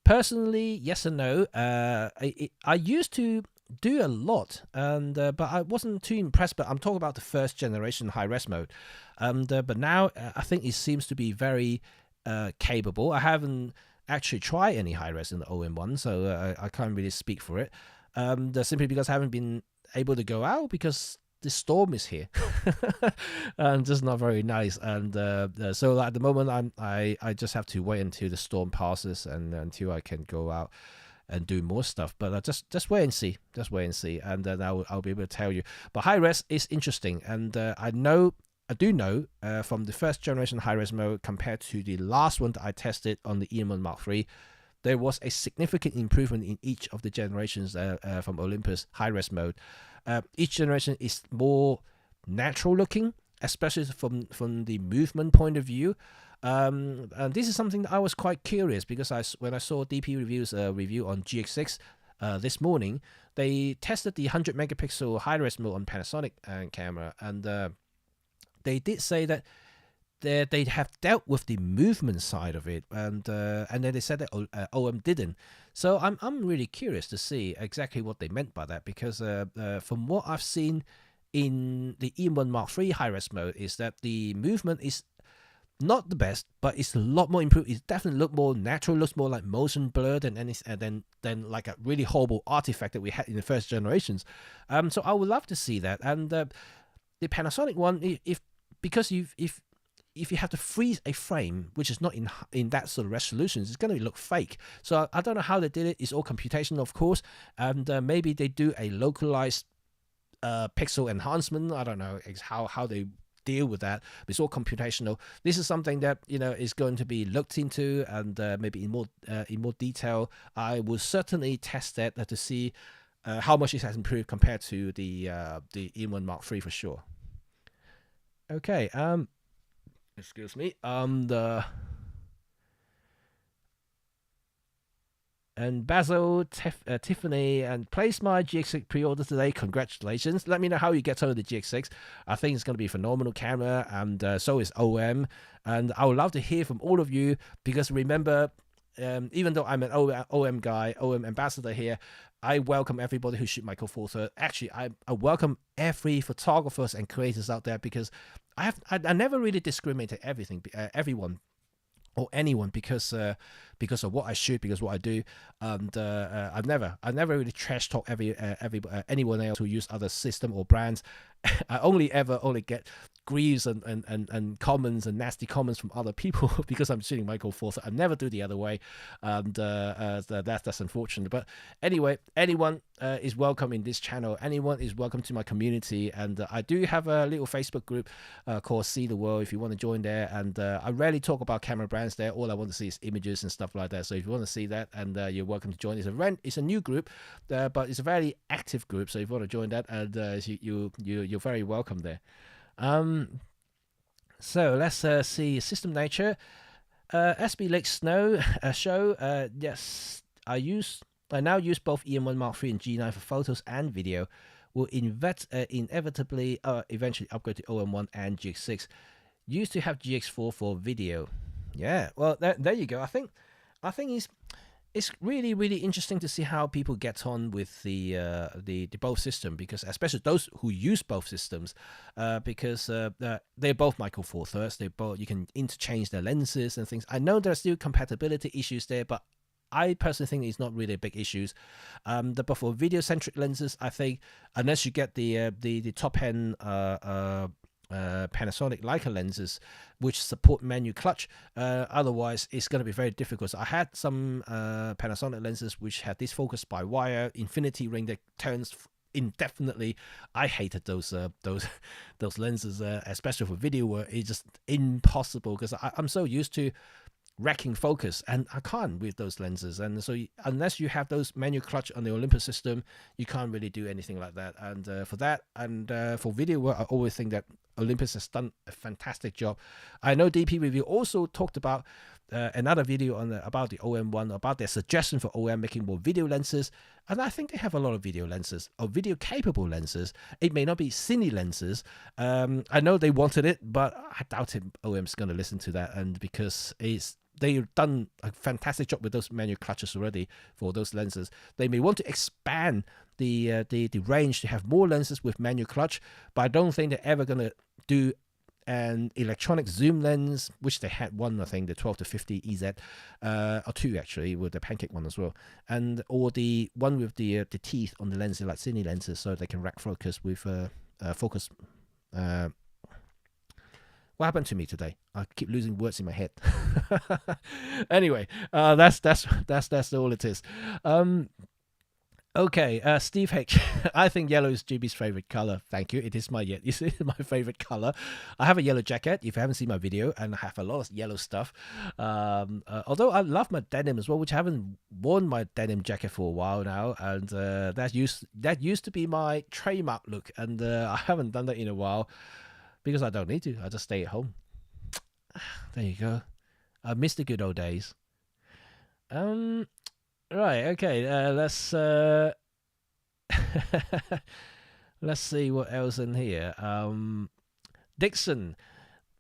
Personally, yes and no. I used to do a lot, and but I wasn't too impressed. But I'm talking about the first generation high-res mode, but now I think it seems to be very capable. I haven't actually tried any high-res in the OM1, so I can't really speak for it. Simply because I haven't been able to go out because the storm is here, and just not very nice. And so at the moment, I just have to wait until the storm passes and until I can go out and do more stuff. But just wait and see, and then I'll be able to tell you. But high res is interesting, and I do know from the first generation high res mode compared to the last one that I tested on the EM1 Mark III. There was a significant improvement in each of the generations from Olympus high-res mode. Each generation is more natural looking, especially from the movement point of view. And this is something that I was quite curious, because when I saw DP Review's review on GX6 this morning, they tested the 100 megapixel high-res mode on Panasonic camera, and they did say that they have dealt with the movement side of it, and then they said that OM didn't. So I'm really curious to see exactly what they meant by that, because from what I've seen in the EM1 Mark III high-res mode is that the movement is not the best, but it's a lot more improved. It definitely looks more natural, looks more like motion blur than like a really horrible artifact that we had in the first generations. So I would love to see that. And the Panasonic one, because if you have to freeze a frame, which is not in that sort of resolution, it's going to look fake. So I don't know how they did it. It's all computational, of course, and maybe they do a localized pixel enhancement. I don't know how they deal with that, but it's all computational. This is something that is going to be looked into, and maybe in more detail. I will certainly test that to see how much it has improved compared to the EM1 Mark III for sure. Okay. Excuse me. And Basil, Tiffany, and placed my GX6 pre-order today. Congratulations. Let me know how you get on with the GX6. I think it's going to be a phenomenal camera, and so is OM. And I would love to hear from all of you, because remember, even though I'm an OM guy, OM ambassador here, I welcome everybody who shoot Micro Four Thirds. Actually, I welcome every photographers and creators out there, because I never really discriminated everyone or anyone because of what I shoot, because what I do, and I've never really trash talk anyone else who use other system or brands. I only get grieves and comments and nasty comments from other people because I'm shooting Micro Four Thirds. I never do the other way, and that's unfortunate. But anyway, anyone is welcome in this channel. Anyone is welcome to my community, and I do have a little Facebook group called See the World if you want to join there. And I rarely talk about camera brands there. All I want to see is images and stuff like that. So if you want to see that, and you're welcome to join. It's a new group, but it's a very active group. So if you want to join that, and you're very welcome there. So let's see System Nature. SB Lake Snow show. Yes, I now use both EM1 Mark III and G9 for photos and video. Will inevitably eventually upgrade to OM1 and GX6. Used to have GX4 for video. Yeah, well there you go. I think it's really, really interesting to see how people get on with the both system, because especially those who use both systems, because they're both Micro Four Thirds. You can interchange their lenses and things. I know there's still compatibility issues there, but I personally think it's not really a big issues. But for video-centric lenses, I think unless you get the top-end Panasonic Leica lenses which support manual clutch, otherwise it's going to be very difficult. So I had some Panasonic lenses which had this focus by wire infinity ring that turns indefinitely. I hated those lenses, especially for video work. It's just impossible, because I'm so used to wrecking focus, and I can't with those lenses. And so unless you have those manual clutch on the Olympus system, you can't really do anything like that. And for that, and for video work, I always think that Olympus has done a fantastic job. I know DP Review also talked about another video about the OM1, about their suggestion for OM making more video lenses, and I think they have a lot of video lenses, or video capable lenses. It may not be cine lenses. I know they wanted it, but I doubt OM's going to listen to that, and because they've done a fantastic job with those manual clutches already for those lenses. They may want to expand the range to have more lenses with manual clutch, but I don't think they're ever going to do an electronic zoom lens, which they had one, I think, the 12-50 EZ, or two actually, with the pancake one as well, or the one with the teeth on the lens, like cine lenses, so they can rack focus with focus. What happened to me today? I keep losing words in my head. Anyway, that's all it is. Okay, Steve H. I think yellow is GB's favorite color. Thank you. It is my favorite color. I have a yellow jacket, if you haven't seen my video, and I have a lot of yellow stuff. Although I love my denim as well, which I haven't worn my denim jacket for a while now, and that used to be my trademark look, and I haven't done that in a while because I don't need to. I just stay at home. There you go. I miss the good old days. Right, okay, let's let's see what else in here. Dixon,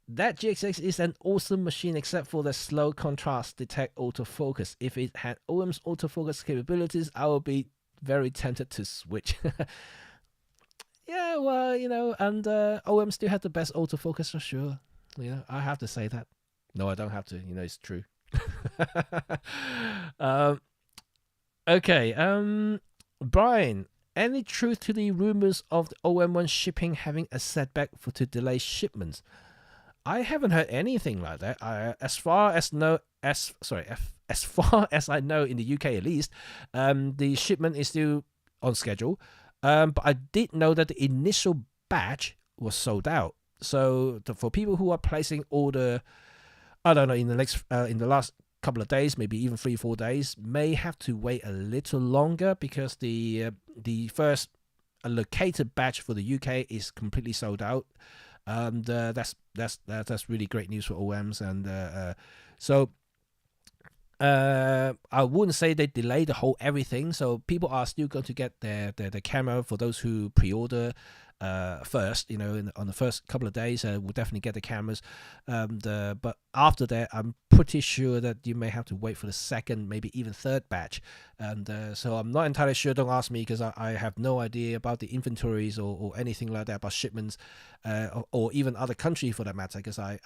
that GX6 is an awesome machine except for the slow contrast detect autofocus. If it had OM's autofocus capabilities, I would be very tempted to switch. Yeah, well, and OM still had the best autofocus for sure. I have to say that. No, I don't have to. It's true. Okay, Brian, any truth to the rumors of the OM1 shipping having a setback to delay shipments? I haven't heard anything like that. As far as I know, in the UK at least, the shipment is still on schedule. But I did know that the initial batch was sold out. So for people who are placing order, I don't know, in the last couple of days, maybe even 3-4 days, may have to wait a little longer, because the first allocated batch for the UK is completely sold out. That's really great news for OMs, and so I wouldn't say they delayed the whole everything. So people are still going to get their camera for those who pre-order, first. On the first couple of days, we'll definitely get the cameras. But after that, I'm pretty sure that you may have to wait for the second, maybe even third batch. And so I'm not entirely sure. Don't ask me, because I have no idea about the inventories or anything like that, about shipments, or even other country for that matter, because I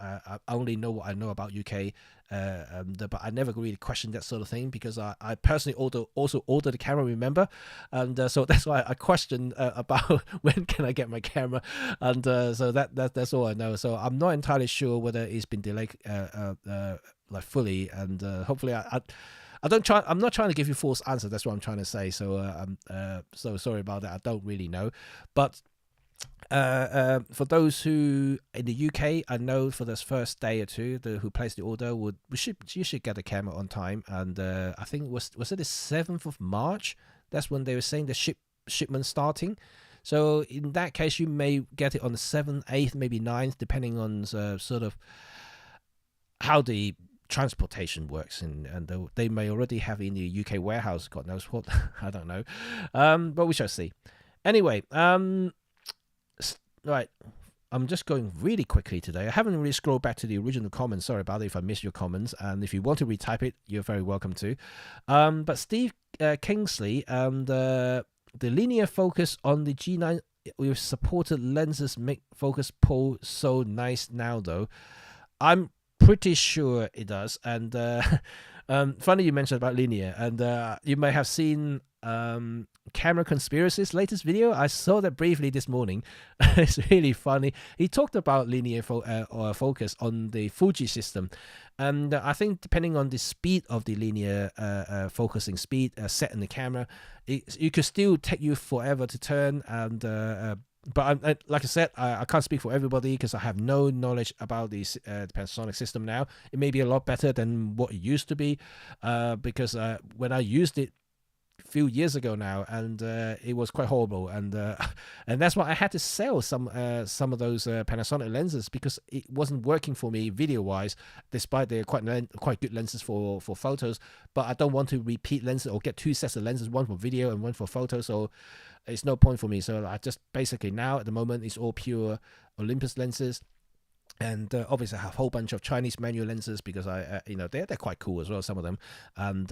only know what I know about UK. But I never really questioned that sort of thing, because I personally also ordered the camera, remember? And so that's why I questioned about when can I get my camera. And so that's all I know. So I'm not entirely sure whether it's been delayed like fully. And hopefully I'm not trying to give you false answer. That's what I'm trying to say. So so sorry about that. I don't really know. But for those who in the UK, I know for this first day or two, who placed the order you should get the camera on time. And I think was it the 7th of March? That's when they were saying the shipment starting. So in that case, you may get it on the 7th, 8th, maybe 9th, depending on sort of how the transportation works, and they may already have in the UK warehouse, God knows what. I don't know, but we shall see. Anyway, right, I'm just going really quickly today. I haven't really scrolled back to the original comments. Sorry about it if I missed your comments, and if you want to retype it, you're very welcome to. But Steve Kingsley, the linear focus on the G9 with supported lenses make focus pull so nice now, though. I'm pretty sure it does. And funny you mentioned about linear, and you may have seen Camera Conspiracy's latest video. I saw that briefly this morning. It's really funny. He talked about linear focus on the Fuji system, and I think depending on the speed of the linear focusing speed set in the camera, it could still take you forever to turn. And but like I said, I can't speak for everybody, because I have no knowledge about the Panasonic system now. It may be a lot better than what it used to be, because when I used it a few years ago now, and it was quite horrible, and that's why I had to sell some of those Panasonic lenses, because it wasn't working for me video wise, despite they're quite good lenses for photos. But I don't want to repeat lenses or get two sets of lenses, one for video and one for photo, so it's no point for me. So I just basically now at the moment it's all pure Olympus lenses. And obviously I have a whole bunch of Chinese manual lenses, because they're quite cool as well, some of them. And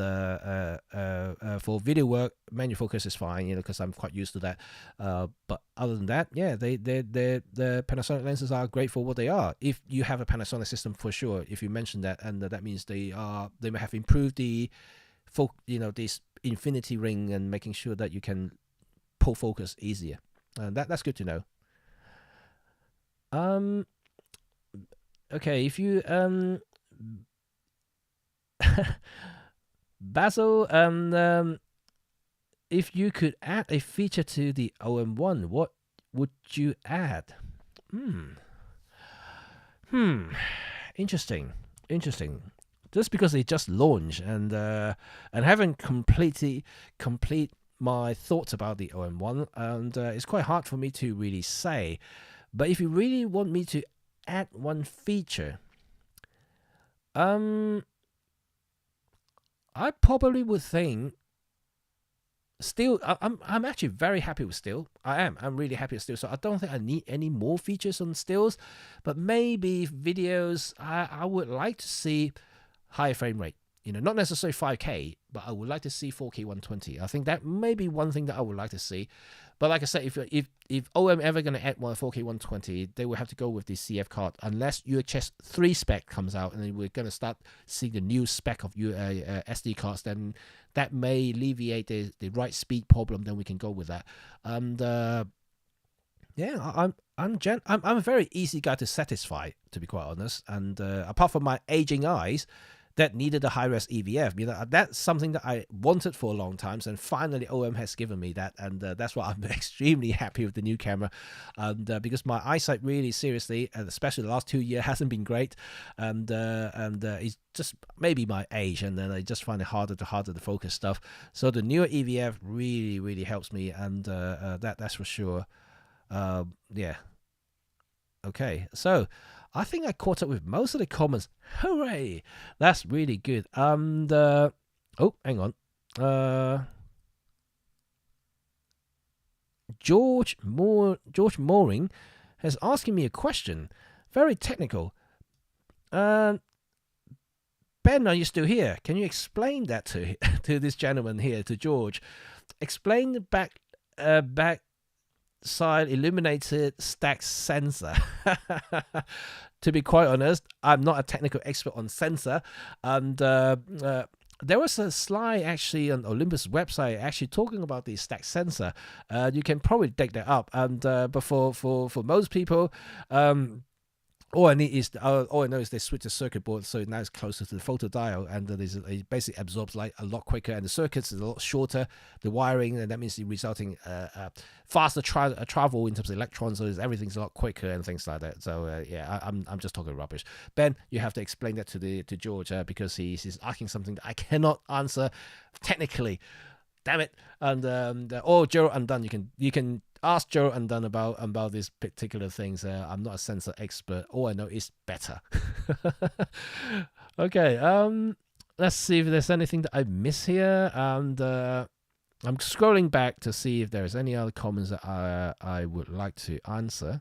for video work, manual focus is fine, because I'm quite used to that. But other than that, yeah, the Panasonic lenses are great for what they are. If you have a Panasonic system, for sure, if you mention that, and that means they may have improved this infinity ring and making sure that you can pull focus easier. That's good to know. Okay, if you Basil, if you could add a feature to the OM1, what would you add? Interesting. Just because they just launched, and haven't complete my thoughts about the OM1, and it's quite hard for me to really say. But if you really want me to add one feature, I probably would think still. I'm actually very happy with still. I'm really happy with still. So I don't think I need any more features on stills. But maybe videos, I would like to see higher frame rate. Not necessarily 5K, but I would like to see 4K 120. I think that may be one thing that I would like to see. But like I said, if OM ever going to add 4K 120, they will have to go with the CF card, unless UHS 3 spec comes out, and then we're going to start seeing the new spec of SD cards. Then that may alleviate the write speed problem. Then we can go with that. And yeah, I'm a very easy guy to satisfy, to be quite honest. And apart from my aging eyes that needed a high-res EVF, that's something that I wanted for a long time, and finally OM has given me that, and that's why I'm extremely happy with the new camera. And because my eyesight really seriously, and especially the last 2 years, hasn't been great, and it's just maybe my age, and then I just find it harder to focus stuff. So the newer EVF really helps me, and that's for sure. Yeah. Okay, so I think I caught up with most of the comments. Hooray! That's really good. Oh, hang on. George Mooring has asking me a question, very technical. Ben, are you still here? Can you explain that to this gentleman here, to George? Explain the back side illuminated stack sensor. To be quite honest, I'm not a technical expert on sensor, and there was a slide actually on Olympus website actually talking about the stack sensor. You can probably dig that up, and but for most people, all I know is they switch the circuit board, so now it's closer to the photodiode, and it basically absorbs light a lot quicker, and the circuits is a lot shorter, the wiring, and that means the resulting faster travel in terms of electrons, so everything's a lot quicker and things like that. So yeah, I'm just talking rubbish. Ben, you have to explain that to George, because he's asking something that I cannot answer technically. Damn it! And or Gerald Undone, you can ask Gerald Undone about these particular things. I'm not a sensor expert. All I know is better. Okay. Let's see if there's anything that I miss here. And I'm scrolling back to see if there's any other comments that I would like to answer.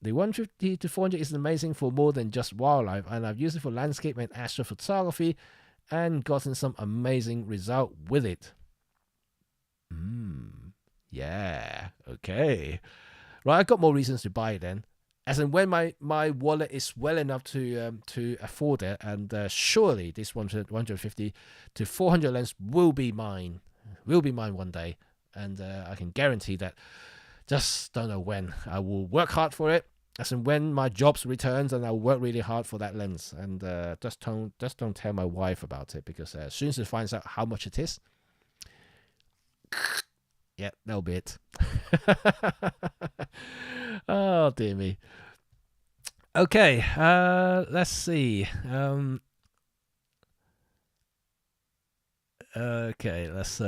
The 150 to 400 is amazing for more than just wildlife, and I've used it for landscape and astrophotography and gotten some amazing result with it. Yeah, okay. Right, I got more reasons to buy it then. As in when my wallet is well enough to afford it, and surely this 150 to 400 lens will be mine. Will be mine one day, and I can guarantee that. Just don't know when. I will work hard for it. As in when my jobs returns, and I'll work really hard for that lens. And just don't tell my wife about it, because as soon as she finds out how much it is, yeah, that'll be it. Oh dear me. Okay, let's see. Okay, let's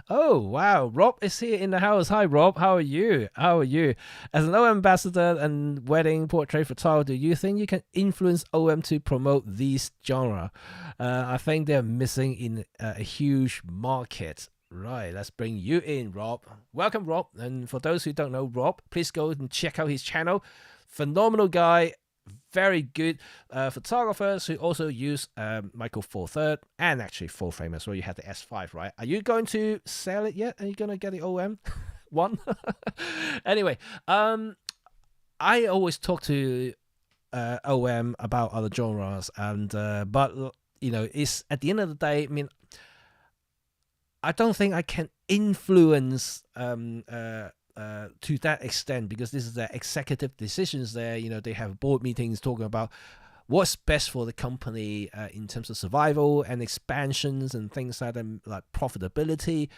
oh wow, Rob is here in the house. Hi Rob, how are you? As an OM ambassador and wedding portrait photographer, do you think you can influence OM to promote these genre? I think they're missing in a huge market. Right, let's bring you in, Rob. Welcome, Rob. And for those who don't know Rob, please go and check out his channel. Phenomenal guy. Very good photographers who also use Micro Four Third and actually full frame as well. You have the S5, right? Are you going to sell it yet? Are you going to get the OM one? Anyway, I always talk to OM about other genres, and but you know, it's at the end of the day. I mean, I don't think I can influence to that extent, because this is the executive decisions there. You know, they have board meetings talking about what's best for the company in terms of survival and expansions and things like that, like profitability.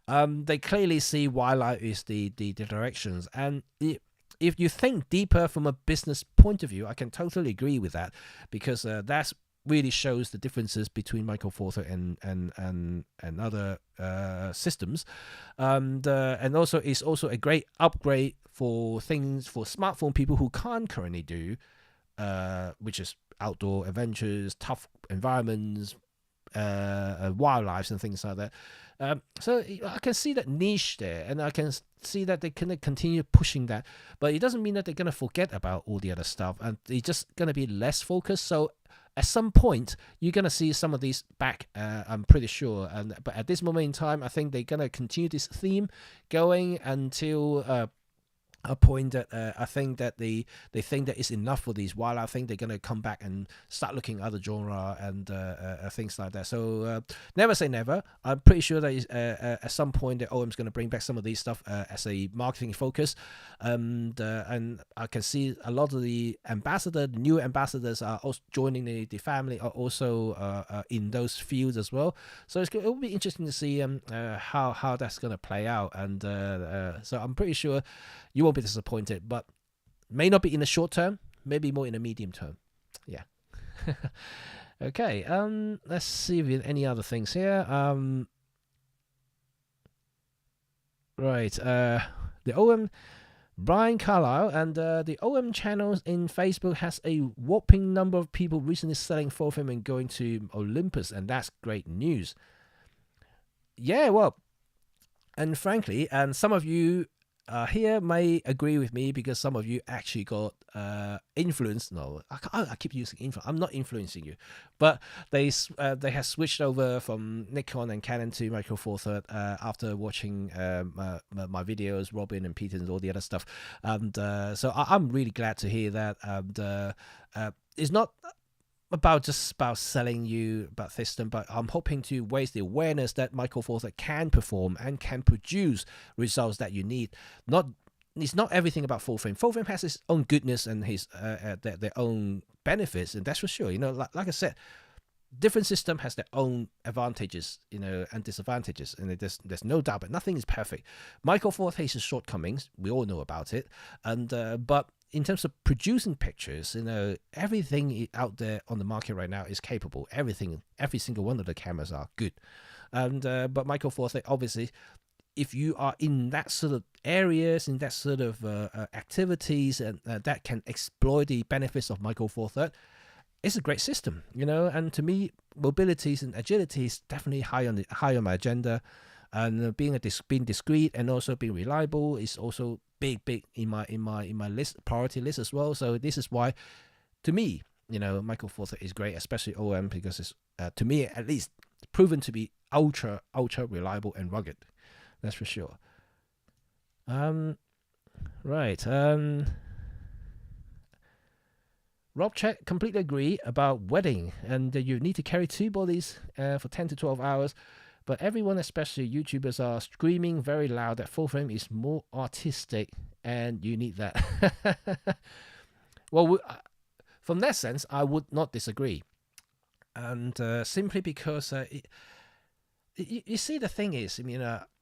They clearly see wildlife is the directions. And if you think deeper from a business point of view, I can totally agree with that, because that's really shows the differences between Micro Four Third and other systems, and also it's also a great upgrade for things for smartphone people who can't currently do, which is outdoor adventures, tough environments, wildlife and things like that. So I can see that niche there, and I can see that they can continue pushing that, but it doesn't mean that they're going to forget about all the other stuff, and they're just going to be less focused. So at some point, you're going to see some of these back, I'm pretty sure. But at this moment in time, I think they're going to continue this theme going until a point that I think that they think that it's enough for these, while I think they're going to come back and start looking at other genre and things like that. So never say never. I'm pretty sure that at some point the OM's going to bring back some of these stuff as a marketing focus, and I can see a lot of the new ambassadors are also joining the family, are also in those fields as well. So it will be interesting to see how that's going to play out, and so I'm pretty sure you won't be disappointed, but may not be in the short term, maybe more in the medium term. Yeah. Okay. Let's see if there's any other things here. Right. The OM Brian Carlisle and the OM channels in Facebook has a whopping number of people recently selling full frame and going to Olympus, and that's great news. yeah, well, and frankly, and some of you here may agree with me because some of you actually got influenced. No, I keep using influence. I'm not influencing you, but they have switched over from Nikon and Canon to Micro Four Third after watching my videos, Robin and Peter and all the other stuff, and so I'm really glad to hear that. And it's not about selling you about system, but I'm hoping to raise the awareness that Micro Four Third can perform and can produce results that you need. It's not everything about full frame. Full frame has its own goodness and his their own benefits, and that's for sure. Like I said, different system has their own advantages, and disadvantages, and there's no doubt. But nothing is perfect. Micro Four Third has shortcomings. We all know about it, and but in terms of producing pictures, everything out there on the market right now is capable. Every single one of the cameras are good. And but Micro Four Third, obviously, if you are in that sort of areas, in that sort of activities, and that can exploit the benefits of Micro Four Third, it's a great system, And to me, mobilities and agility is definitely high on my agenda. And being discreet and also being reliable is also big in my list, priority list as well. So this is why, to me, Micro Four Third is great, especially OM, because it's to me at least proven to be ultra reliable and rugged. That's for sure. Right. Rob Check completely agree about wedding, and you need to carry two bodies for 10 to 12 hours. But everyone, especially YouTubers, are screaming very loud that full frame is more artistic, and you need that. Well, from that sense, I would not disagree, and simply because you see, the thing is,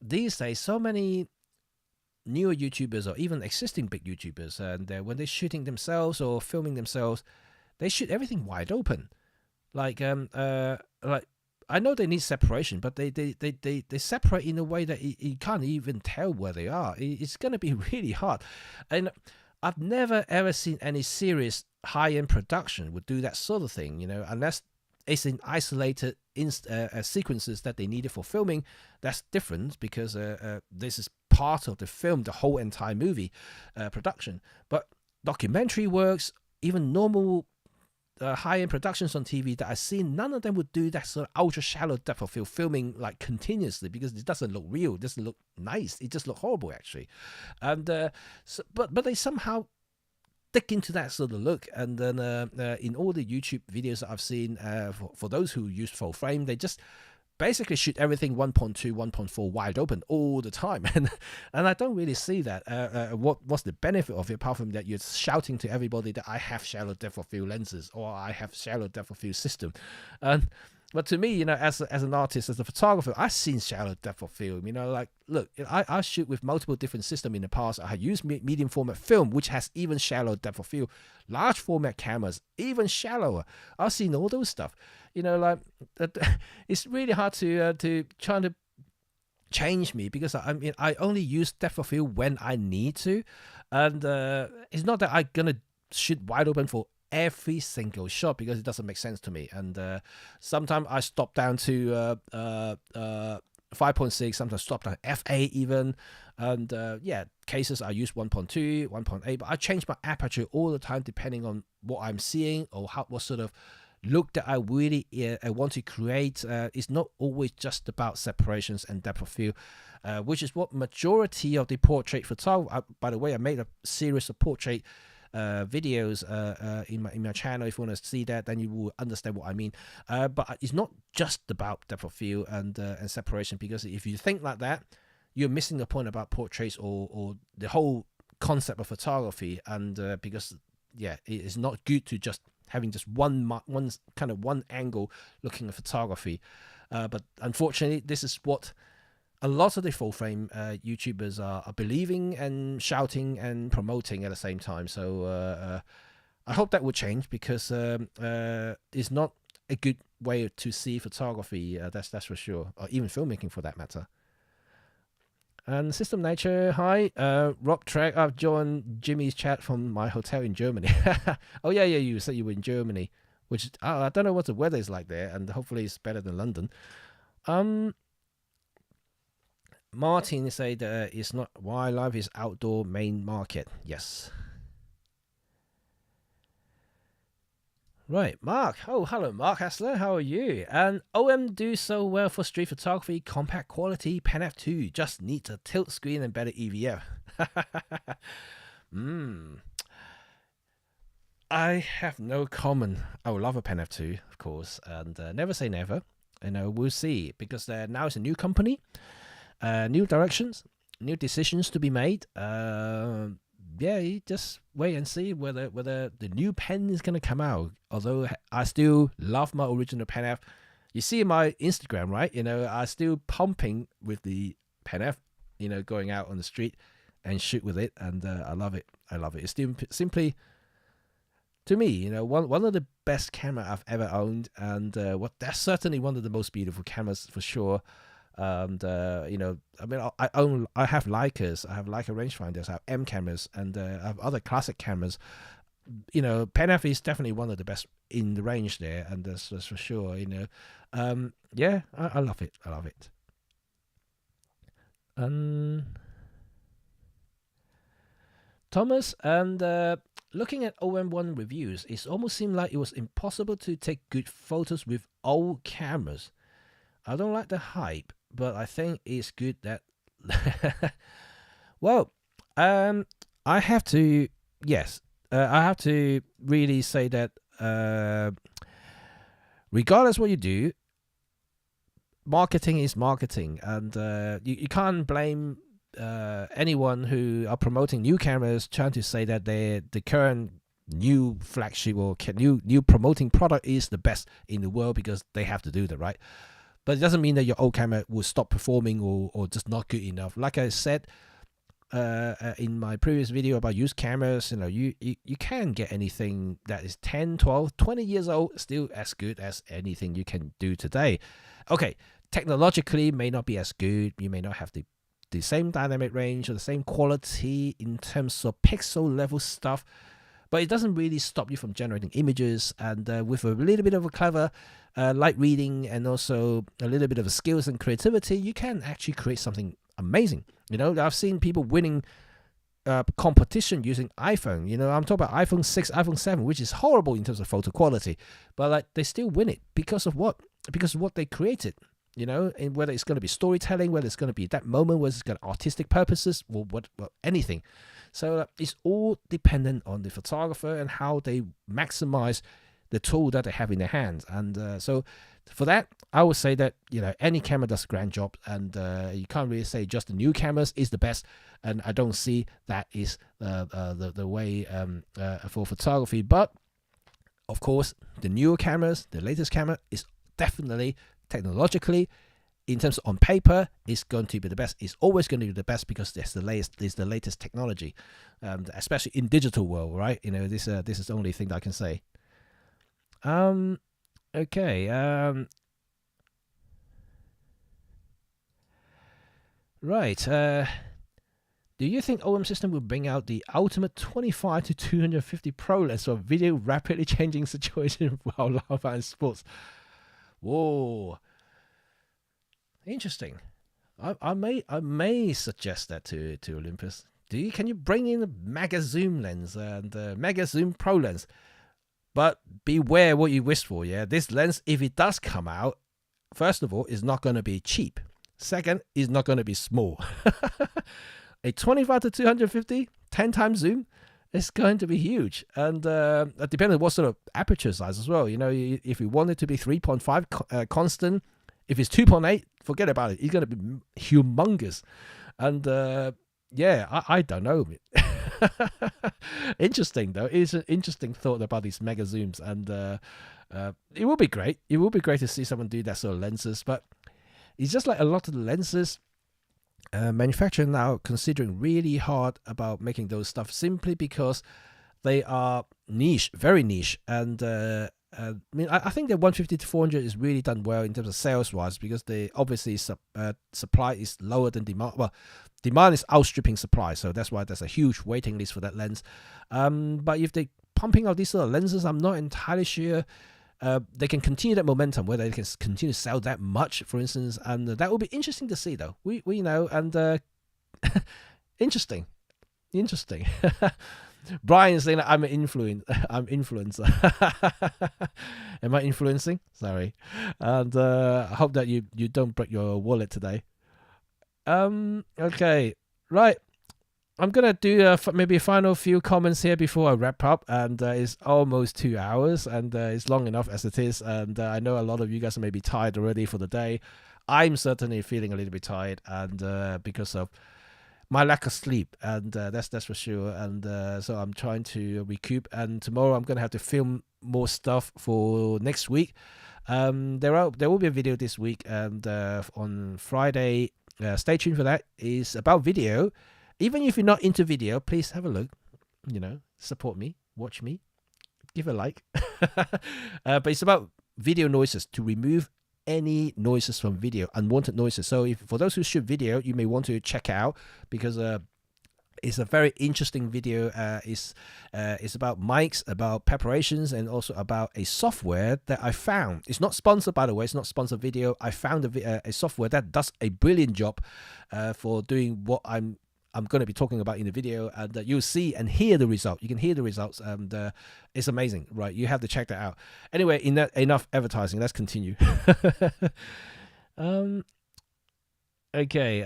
these days, so many newer YouTubers or even existing big YouTubers, and when they're shooting themselves or filming themselves, they shoot everything wide open, like I know they need separation, but they separate in a way that you can't even tell where they are. It's going to be really hard. And I've never ever seen any serious high-end production would do that sort of thing, unless it's in isolated sequences that they needed for filming. That's different because this is part of the film, the whole entire movie production. But documentary works, even normal high-end productions on TV that I've seen, none of them would do that sort of ultra-shallow depth of field filming like continuously, because it doesn't look real, it doesn't look nice, it just looks horrible actually. And but they somehow dig into that sort of look, and then in all the YouTube videos that I've seen, for those who use full frame, they just basically shoot everything 1.2, 1.4 wide open all the time, and I don't really see that. What's the benefit of it apart from that you're shouting to everybody that I have shallow depth of field lenses or I have shallow depth of field system, but to me, as an artist, as a photographer, I've seen shallow depth of field. Like, look, I shoot with multiple different systems in the past. I have used medium format film, which has even shallow depth of field. Large format cameras, even shallower. I've seen all those stuff. It's really hard to try to change me, because I only use depth of field when I need to, and it's not that I'm gonna shoot wide open for every single shot, because it doesn't make sense to me. And sometimes I stop down to 5.6, sometimes stop down f8 even, and cases I use 1.2, 1.8, but I change my aperture all the time depending on what I'm seeing or what sort of look that I really want to create. It's not always just about separations and depth of field, which is what majority of the portrait photography. By the way, I made a series of portrait videos in my channel. If you want to see that, then you will understand what I mean. But it's not just about depth of field and separation, because if you think like that, you're missing the point about portraits or the whole concept of photography. And because it is not good to just having just one angle looking at photography. But unfortunately, this is what a lot of the full frame YouTubers are believing and shouting and promoting at the same time. So I hope that will change, because it's not a good way to see photography. That's for sure, or even filmmaking for that matter. And System Nature, hi. Rob Track, I've joined Jimmy's chat from my hotel in Germany. Oh yeah, you said you were in Germany, which I don't know what the weather is like there, and hopefully it's better than London. Martin said it's not wildlife, it's outdoor main market. Yes. Right, Mark. Oh, hello, Mark Hassler. How are you? And OM do so well for street photography, compact quality, Pen F2. Just needs a tilt screen and better EVF. I have no comment. I would love a Pen F2, of course, and never say never. We'll see, because now it's a new company, new directions, new decisions to be made. Yeah, you just wait and see whether the new pen is gonna come out. Although I still love my original Pen F. You see my Instagram, right? I still pumping with the Pen F. Going out on the street and shoot with it, and I love it. I love it. It's still simply, to me, one of the best camera I've ever owned, and that's certainly one of the most beautiful cameras for sure. And I have Leicas, I have Leica rangefinders, I have M cameras, and I have other classic cameras. Pen F is definitely one of the best in the range there, and that's for sure. Yeah, I love it. I love it. Thomas, and looking at OM1 reviews, it almost seemed like it was impossible to take good photos with old cameras. I don't like the hype, but I think it's good that well, I have to really say that regardless what you do, marketing is marketing, and you can't blame anyone who are promoting new cameras trying to say that the current new flagship or new promoting product is the best in the world, because they have to do that, right? But it doesn't mean that your old camera will stop performing or just not good enough. Like I said in my previous video about used cameras, you can get anything that is 10, 12, 20 years old still as good as anything you can do today. Okay, technologically may not be as good. You may not have the same dynamic range or the same quality in terms of pixel level stuff, but it doesn't really stop you from generating images. And with a little bit of a clever light reading and also a little bit of a skills and creativity, you can actually create something amazing. I've seen people winning competition using iPhone. I'm talking about iPhone 6, iPhone 7, which is horrible in terms of photo quality, but they still win it because of what? Because of what they created. And whether it's going to be storytelling, whether it's going to be that moment, whether it's got artistic purposes, or anything. So it's all dependent on the photographer and how they maximize the tool that they have in their hands. And so for that, I would say that any camera does a grand job, and you can't really say just the new cameras is the best. And I don't see that is the way for photography. But of course, the newer cameras, the latest camera is definitely technologically, in terms of on paper, is going to be the best. It's always going to be the best because it's the latest technology, especially in digital world, right? This is the only thing that I can say. Okay. Right. Do you think OM system will bring out the ultimate 25 to 250 pro lens for video rapidly changing situation while live and sports? Whoa, interesting. I may suggest that to Olympus. Can you bring in a mega zoom lens and mega zoom pro lens? But beware what you wish for. Yeah, this lens, if it does come out, first of all, is not going to be cheap. Second, is not going to be small. A 25 to 250, 10 times zoom. It's going to be huge, and depending on what sort of aperture size as well. If you want it to be 3.5 constant, if it's 2.8, forget about it. It's going to be humongous, and I don't know. Interesting though. It's an interesting thought about these mega zooms, and it will be great. It will be great to see someone do that sort of lenses, but it's just like a lot of the lenses. Manufacturers now considering really hard about making those stuff simply because they are niche, very niche, and I think that 150 to 400 is really done well in terms of sales wise, because they obviously supply is lower than demand. Well, demand is outstripping supply, so that's why there's a huge waiting list for that lens. But if they pumping out these sort of lenses, I'm not entirely sure they can continue that momentum, whether they can continue to sell that much, for instance, and that will be interesting to see, though. We know, and interesting. Brian is saying that I'm influencer. Am I influencing? Sorry. And I hope that you don't break your wallet today. Okay, right. I'm gonna do maybe a final few comments here before I wrap up, and it's almost 2 hours, and it's long enough as it is, and I know a lot of you guys may be tired already for the day. I'm certainly feeling a little bit tired, and because of my lack of sleep, and that's for sure, and so I'm trying to recoup, and tomorrow I'm gonna have to film more stuff for next week. There will be a video this week, and on Friday, stay tuned for that. It's about video. Even if you're not into video, please have a look, support me, watch me, give a like. But it's about video noises, to remove any noises from video, unwanted noises. So if for those who shoot video, you may want to check out, because it's a very interesting video. It's about mics, about preparations, and also about a software that I found. It's not sponsored, by the way. It's not sponsored video. I found a software that does a brilliant job for doing what I'm going to be talking about in the video, and you'll see and hear the result. You can hear the results, and it's amazing, right? You have to check that out. Anyway, enough advertising. Let's continue. Okay.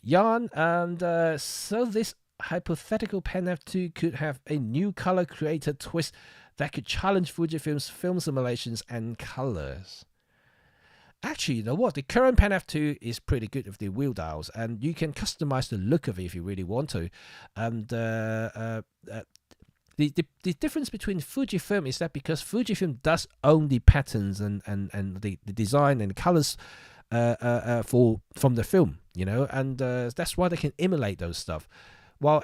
Yarn, and so this hypothetical Pen F2 could have a new color creator twist that could challenge Fujifilm's film simulations and colors. Actually, you know what? The current Pen F2 is pretty good with the wheel dials, and you can customize the look of it if you really want to. And the difference between Fujifilm is that because Fujifilm does own the patterns and the design and the colors from the film, and that's why they can emulate those stuff. While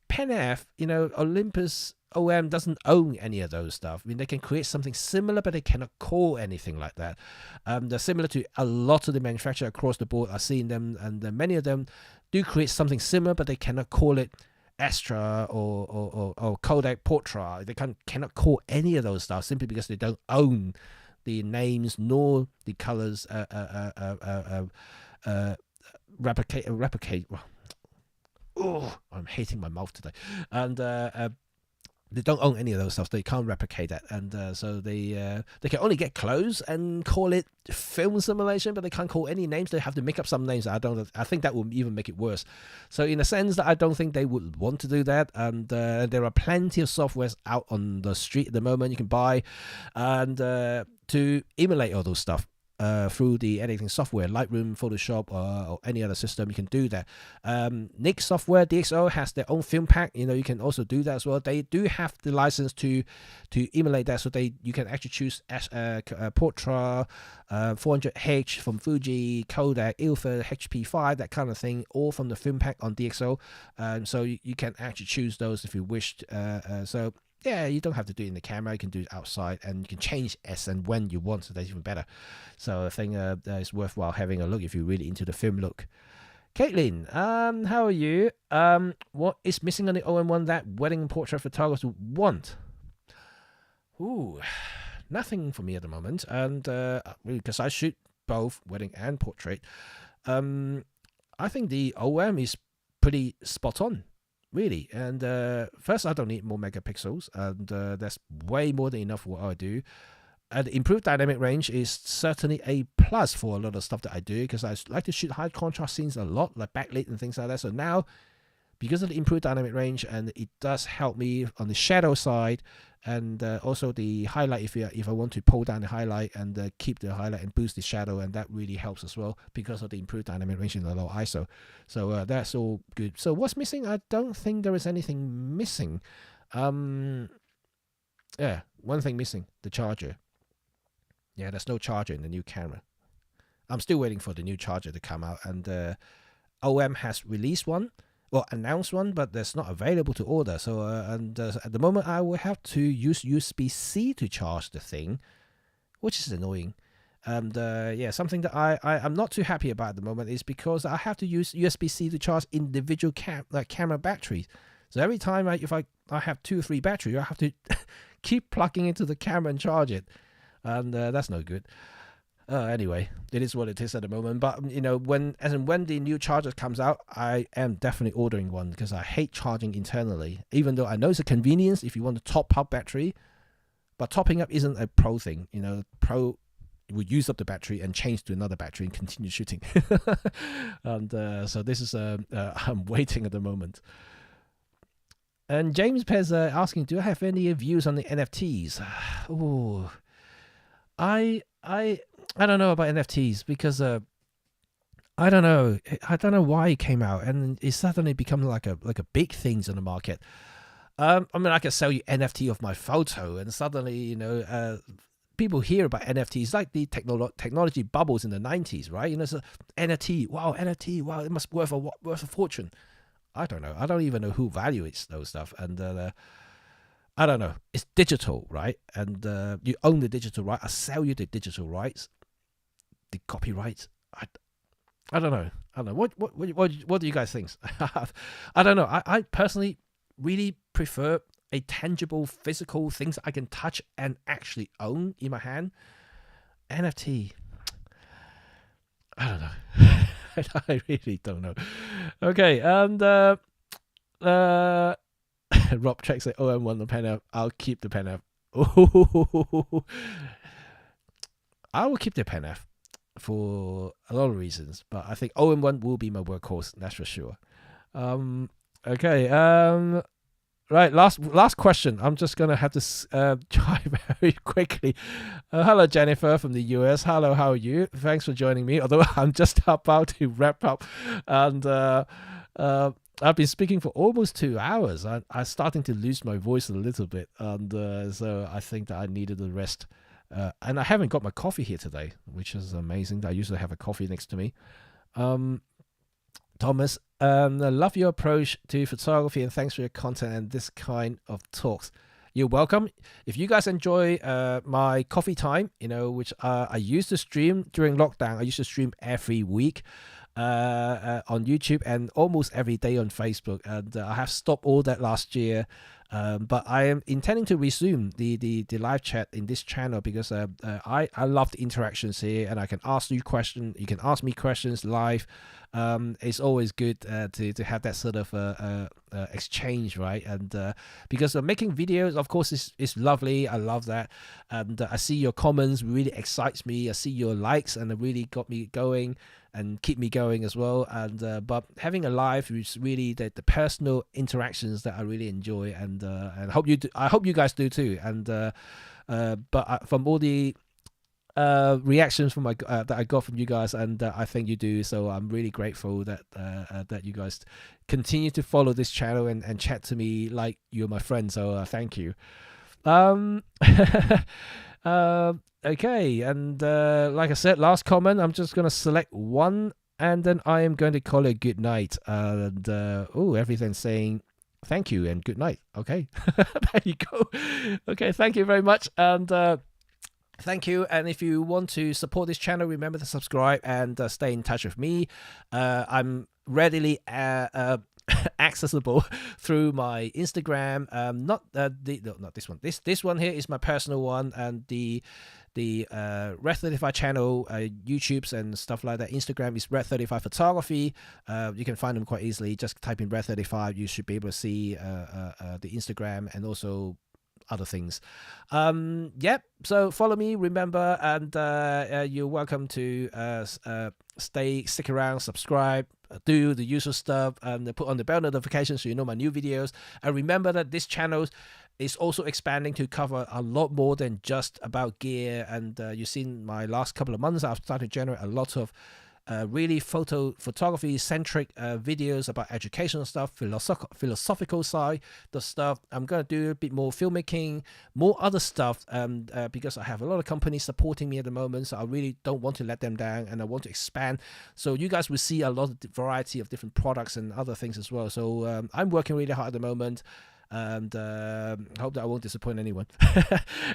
Pen F, Olympus OM doesn't own any of those stuff. I mean, they can create something similar, but they cannot call anything like that. They're similar to a lot of the manufacturers across the board. I've seen them, and many of them do create something similar, but they cannot call it Astra or Kodak Portra. They cannot call any of those stuff simply because they don't own the names nor the colors replicate. Oh, I'm hating my mouth today. And they don't own any of those stuff. They can't replicate that, and so they can only get close and call it film simulation, but they can't call any names. They have to make up some names. I think that will even make it worse. So in a sense, that I don't think they would want to do that. And there are plenty of softwares out on the street at the moment you can buy, and to emulate all those stuff. Through the editing software, Lightroom, Photoshop, or any other system, you can do that. Nik software, DxO, has their own film pack. You can also do that as well. They do have the license to emulate that, so you can actually choose Portra, 400H from Fuji, Kodak, Ilford, HP5, that kind of thing, all from the film pack on DxO. So you can actually choose those if you wished. So yeah, you don't have to do it in the camera. You can do it outside, and you can change as and when you want, so that's even better. So I think that it's worthwhile having a look if you're really into the film look. Caitlin, how are you? What is missing on the OM1 that wedding portrait photographers want? Ooh, nothing for me at the moment, and because I shoot both wedding and portrait, I think the OM is pretty spot on. Really, and first, I don't need more megapixels, and that's way more than enough for what I do. And improved dynamic range is certainly a plus for a lot of stuff that I do, because I like to shoot high contrast scenes a lot, like backlit and things like that. So now, because of the improved dynamic range, and it does help me on the shadow side, and also the highlight, if I want to pull down the highlight and keep the highlight and boost the shadow, and that really helps as well because of the improved dynamic range in the low ISO. So that's all good. So what's missing? I don't think there is anything missing. Yeah, one thing missing, the charger. Yeah, there's no charger in the new camera. I'm still waiting for the new charger to come out, and OM has released one. Well, announced one, but that's not available to order. So, at the moment, I will have to use USB-C to charge the thing, which is annoying. And yeah, something that I'm not too happy about at the moment is because I have to use USB-C to charge individual camera batteries. So every time if I have 2 or 3 battery, I have to keep plugging into the camera and charge it, and that's no good. Anyway, it is what it is at the moment. But when the new charger comes out, I am definitely ordering one, because I hate charging internally. Even though I know it's a convenience if you want to top up battery, but topping up isn't a pro thing. Pro would use up the battery and change to another battery and continue shooting. And so this is I'm waiting at the moment. And James Pez asking, do I have any views on the NFTs? Oh, I don't know about NFTs, because I don't know why it came out, and it suddenly become like a big things in the market. I mean, I can sell you NFT of my photo, and suddenly people hear about NFTs like the technology bubbles in the 90s, right? So NFT, wow, it must worth a fortune. I don't know. I don't even know who values those stuff, and I don't know. It's digital, right? And you own the digital right. I sell you the digital rights, the copyrights. I don't know. What do you guys think? I don't know. I personally really prefer a tangible, physical things I can touch and actually own in my hand. NFT, I don't know. I really don't know. Okay, and Rob checks it. OM won the pen app. I'll keep the pen app. I will keep the pen app for a lot of reasons, but I think OM1 will be my workhorse. That's for sure. Okay. Right. Last question. I'm just gonna have to try very quickly. Hello, Jennifer from the US. Hello. How are you? Thanks for joining me. Although I'm just about to wrap up, and I've been speaking for almost 2 hours. I'm starting to lose my voice a little bit, and so I think that I needed the rest. And I haven't got my coffee here today, which is amazing. I usually have a coffee next to me. Thomas, I love your approach to photography, and thanks for your content and this kind of talks. You're welcome. If you guys enjoy my coffee time, which I used to stream during lockdown. I used to stream every week on YouTube and almost every day on Facebook, and I have stopped all that last year. But I am intending to resume the live chat in this channel, because I love the interactions here, and I can ask you questions. You can ask me questions live. It's always good to have that sort of exchange, right? And because making videos, of course, is lovely. I love that, and I see your comments really excites me. I see your likes, and it really got me going and keep me going as well. And but having a live is really the personal interactions that I really enjoy, and I hope you do, I hope you guys do too. And but from all the reactions from that I got from you guys, and I think you do, so I'm really grateful that that you guys continue to follow this channel and chat to me like you're my friend. So thank you. Okay, and like I said, last comment, I'm just gonna select one, and then I am going to call it good night. And everything's saying thank you and good night. Okay, there you go. Okay, thank you very much, and thank you. And if you want to support this channel, remember to subscribe and stay in touch with me. I'm readily accessible through my Instagram. Not this one. This one here is my personal one, and the Red 35 channel, YouTube's and stuff like that. Instagram is Red 35 Photography. You can find them quite easily. Just type in Red 35. You should be able to see the Instagram and also other things. Yep. So follow me, remember, and you're welcome to stick around, subscribe, do the usual stuff, and put on the bell notifications so you know my new videos. And remember that this channel is also expanding to cover a lot more than just about gear. And you've seen my last couple of months, I've started to generate a lot of really photography centric videos about educational stuff, philosophical side the stuff. I'm going to do a bit more filmmaking, more other stuff, because I have a lot of companies supporting me at the moment, so I really don't want to let them down, and I want to expand, so you guys will see a lot of variety of different products and other things as well. So I'm working really hard at the moment. and hope that I won't disappoint anyone.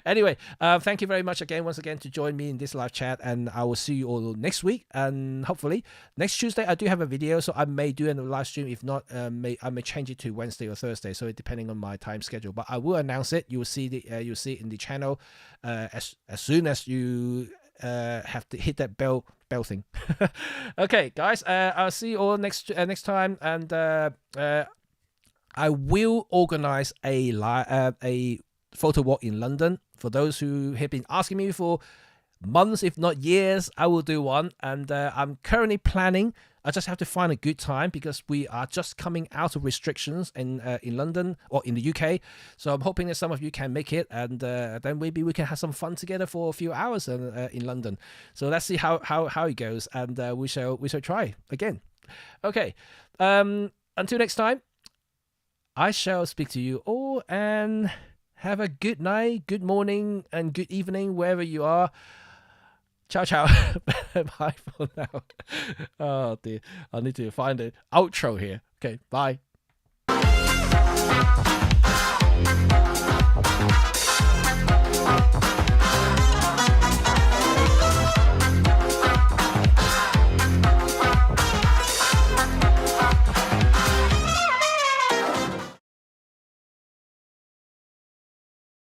Anyway, thank you very much once again to join me in this live chat, and I will see you all next week, and hopefully next Tuesday I do have a video, so I may do a live stream. If not, I may change it to Wednesday or Thursday, so depending on my time schedule, but I will announce it. You will see you'll see it in the channel as soon as you have to hit that bell thing. Okay, guys, I'll see you all next time, and I will organize a photo walk in London. For those who have been asking me for months, if not years, I will do one, and I'm currently planning. I just have to find a good time because we are just coming out of restrictions in London or in the UK. So I'm hoping that some of you can make it, and then maybe we can have some fun together for a few hours in London. So let's see how it goes, and we shall try again. Okay. Until next time, I shall speak to you all, and have a good night, good morning, and good evening wherever you are. Ciao, ciao. Bye for now. Oh dear, I need to find an outro here. Okay, bye.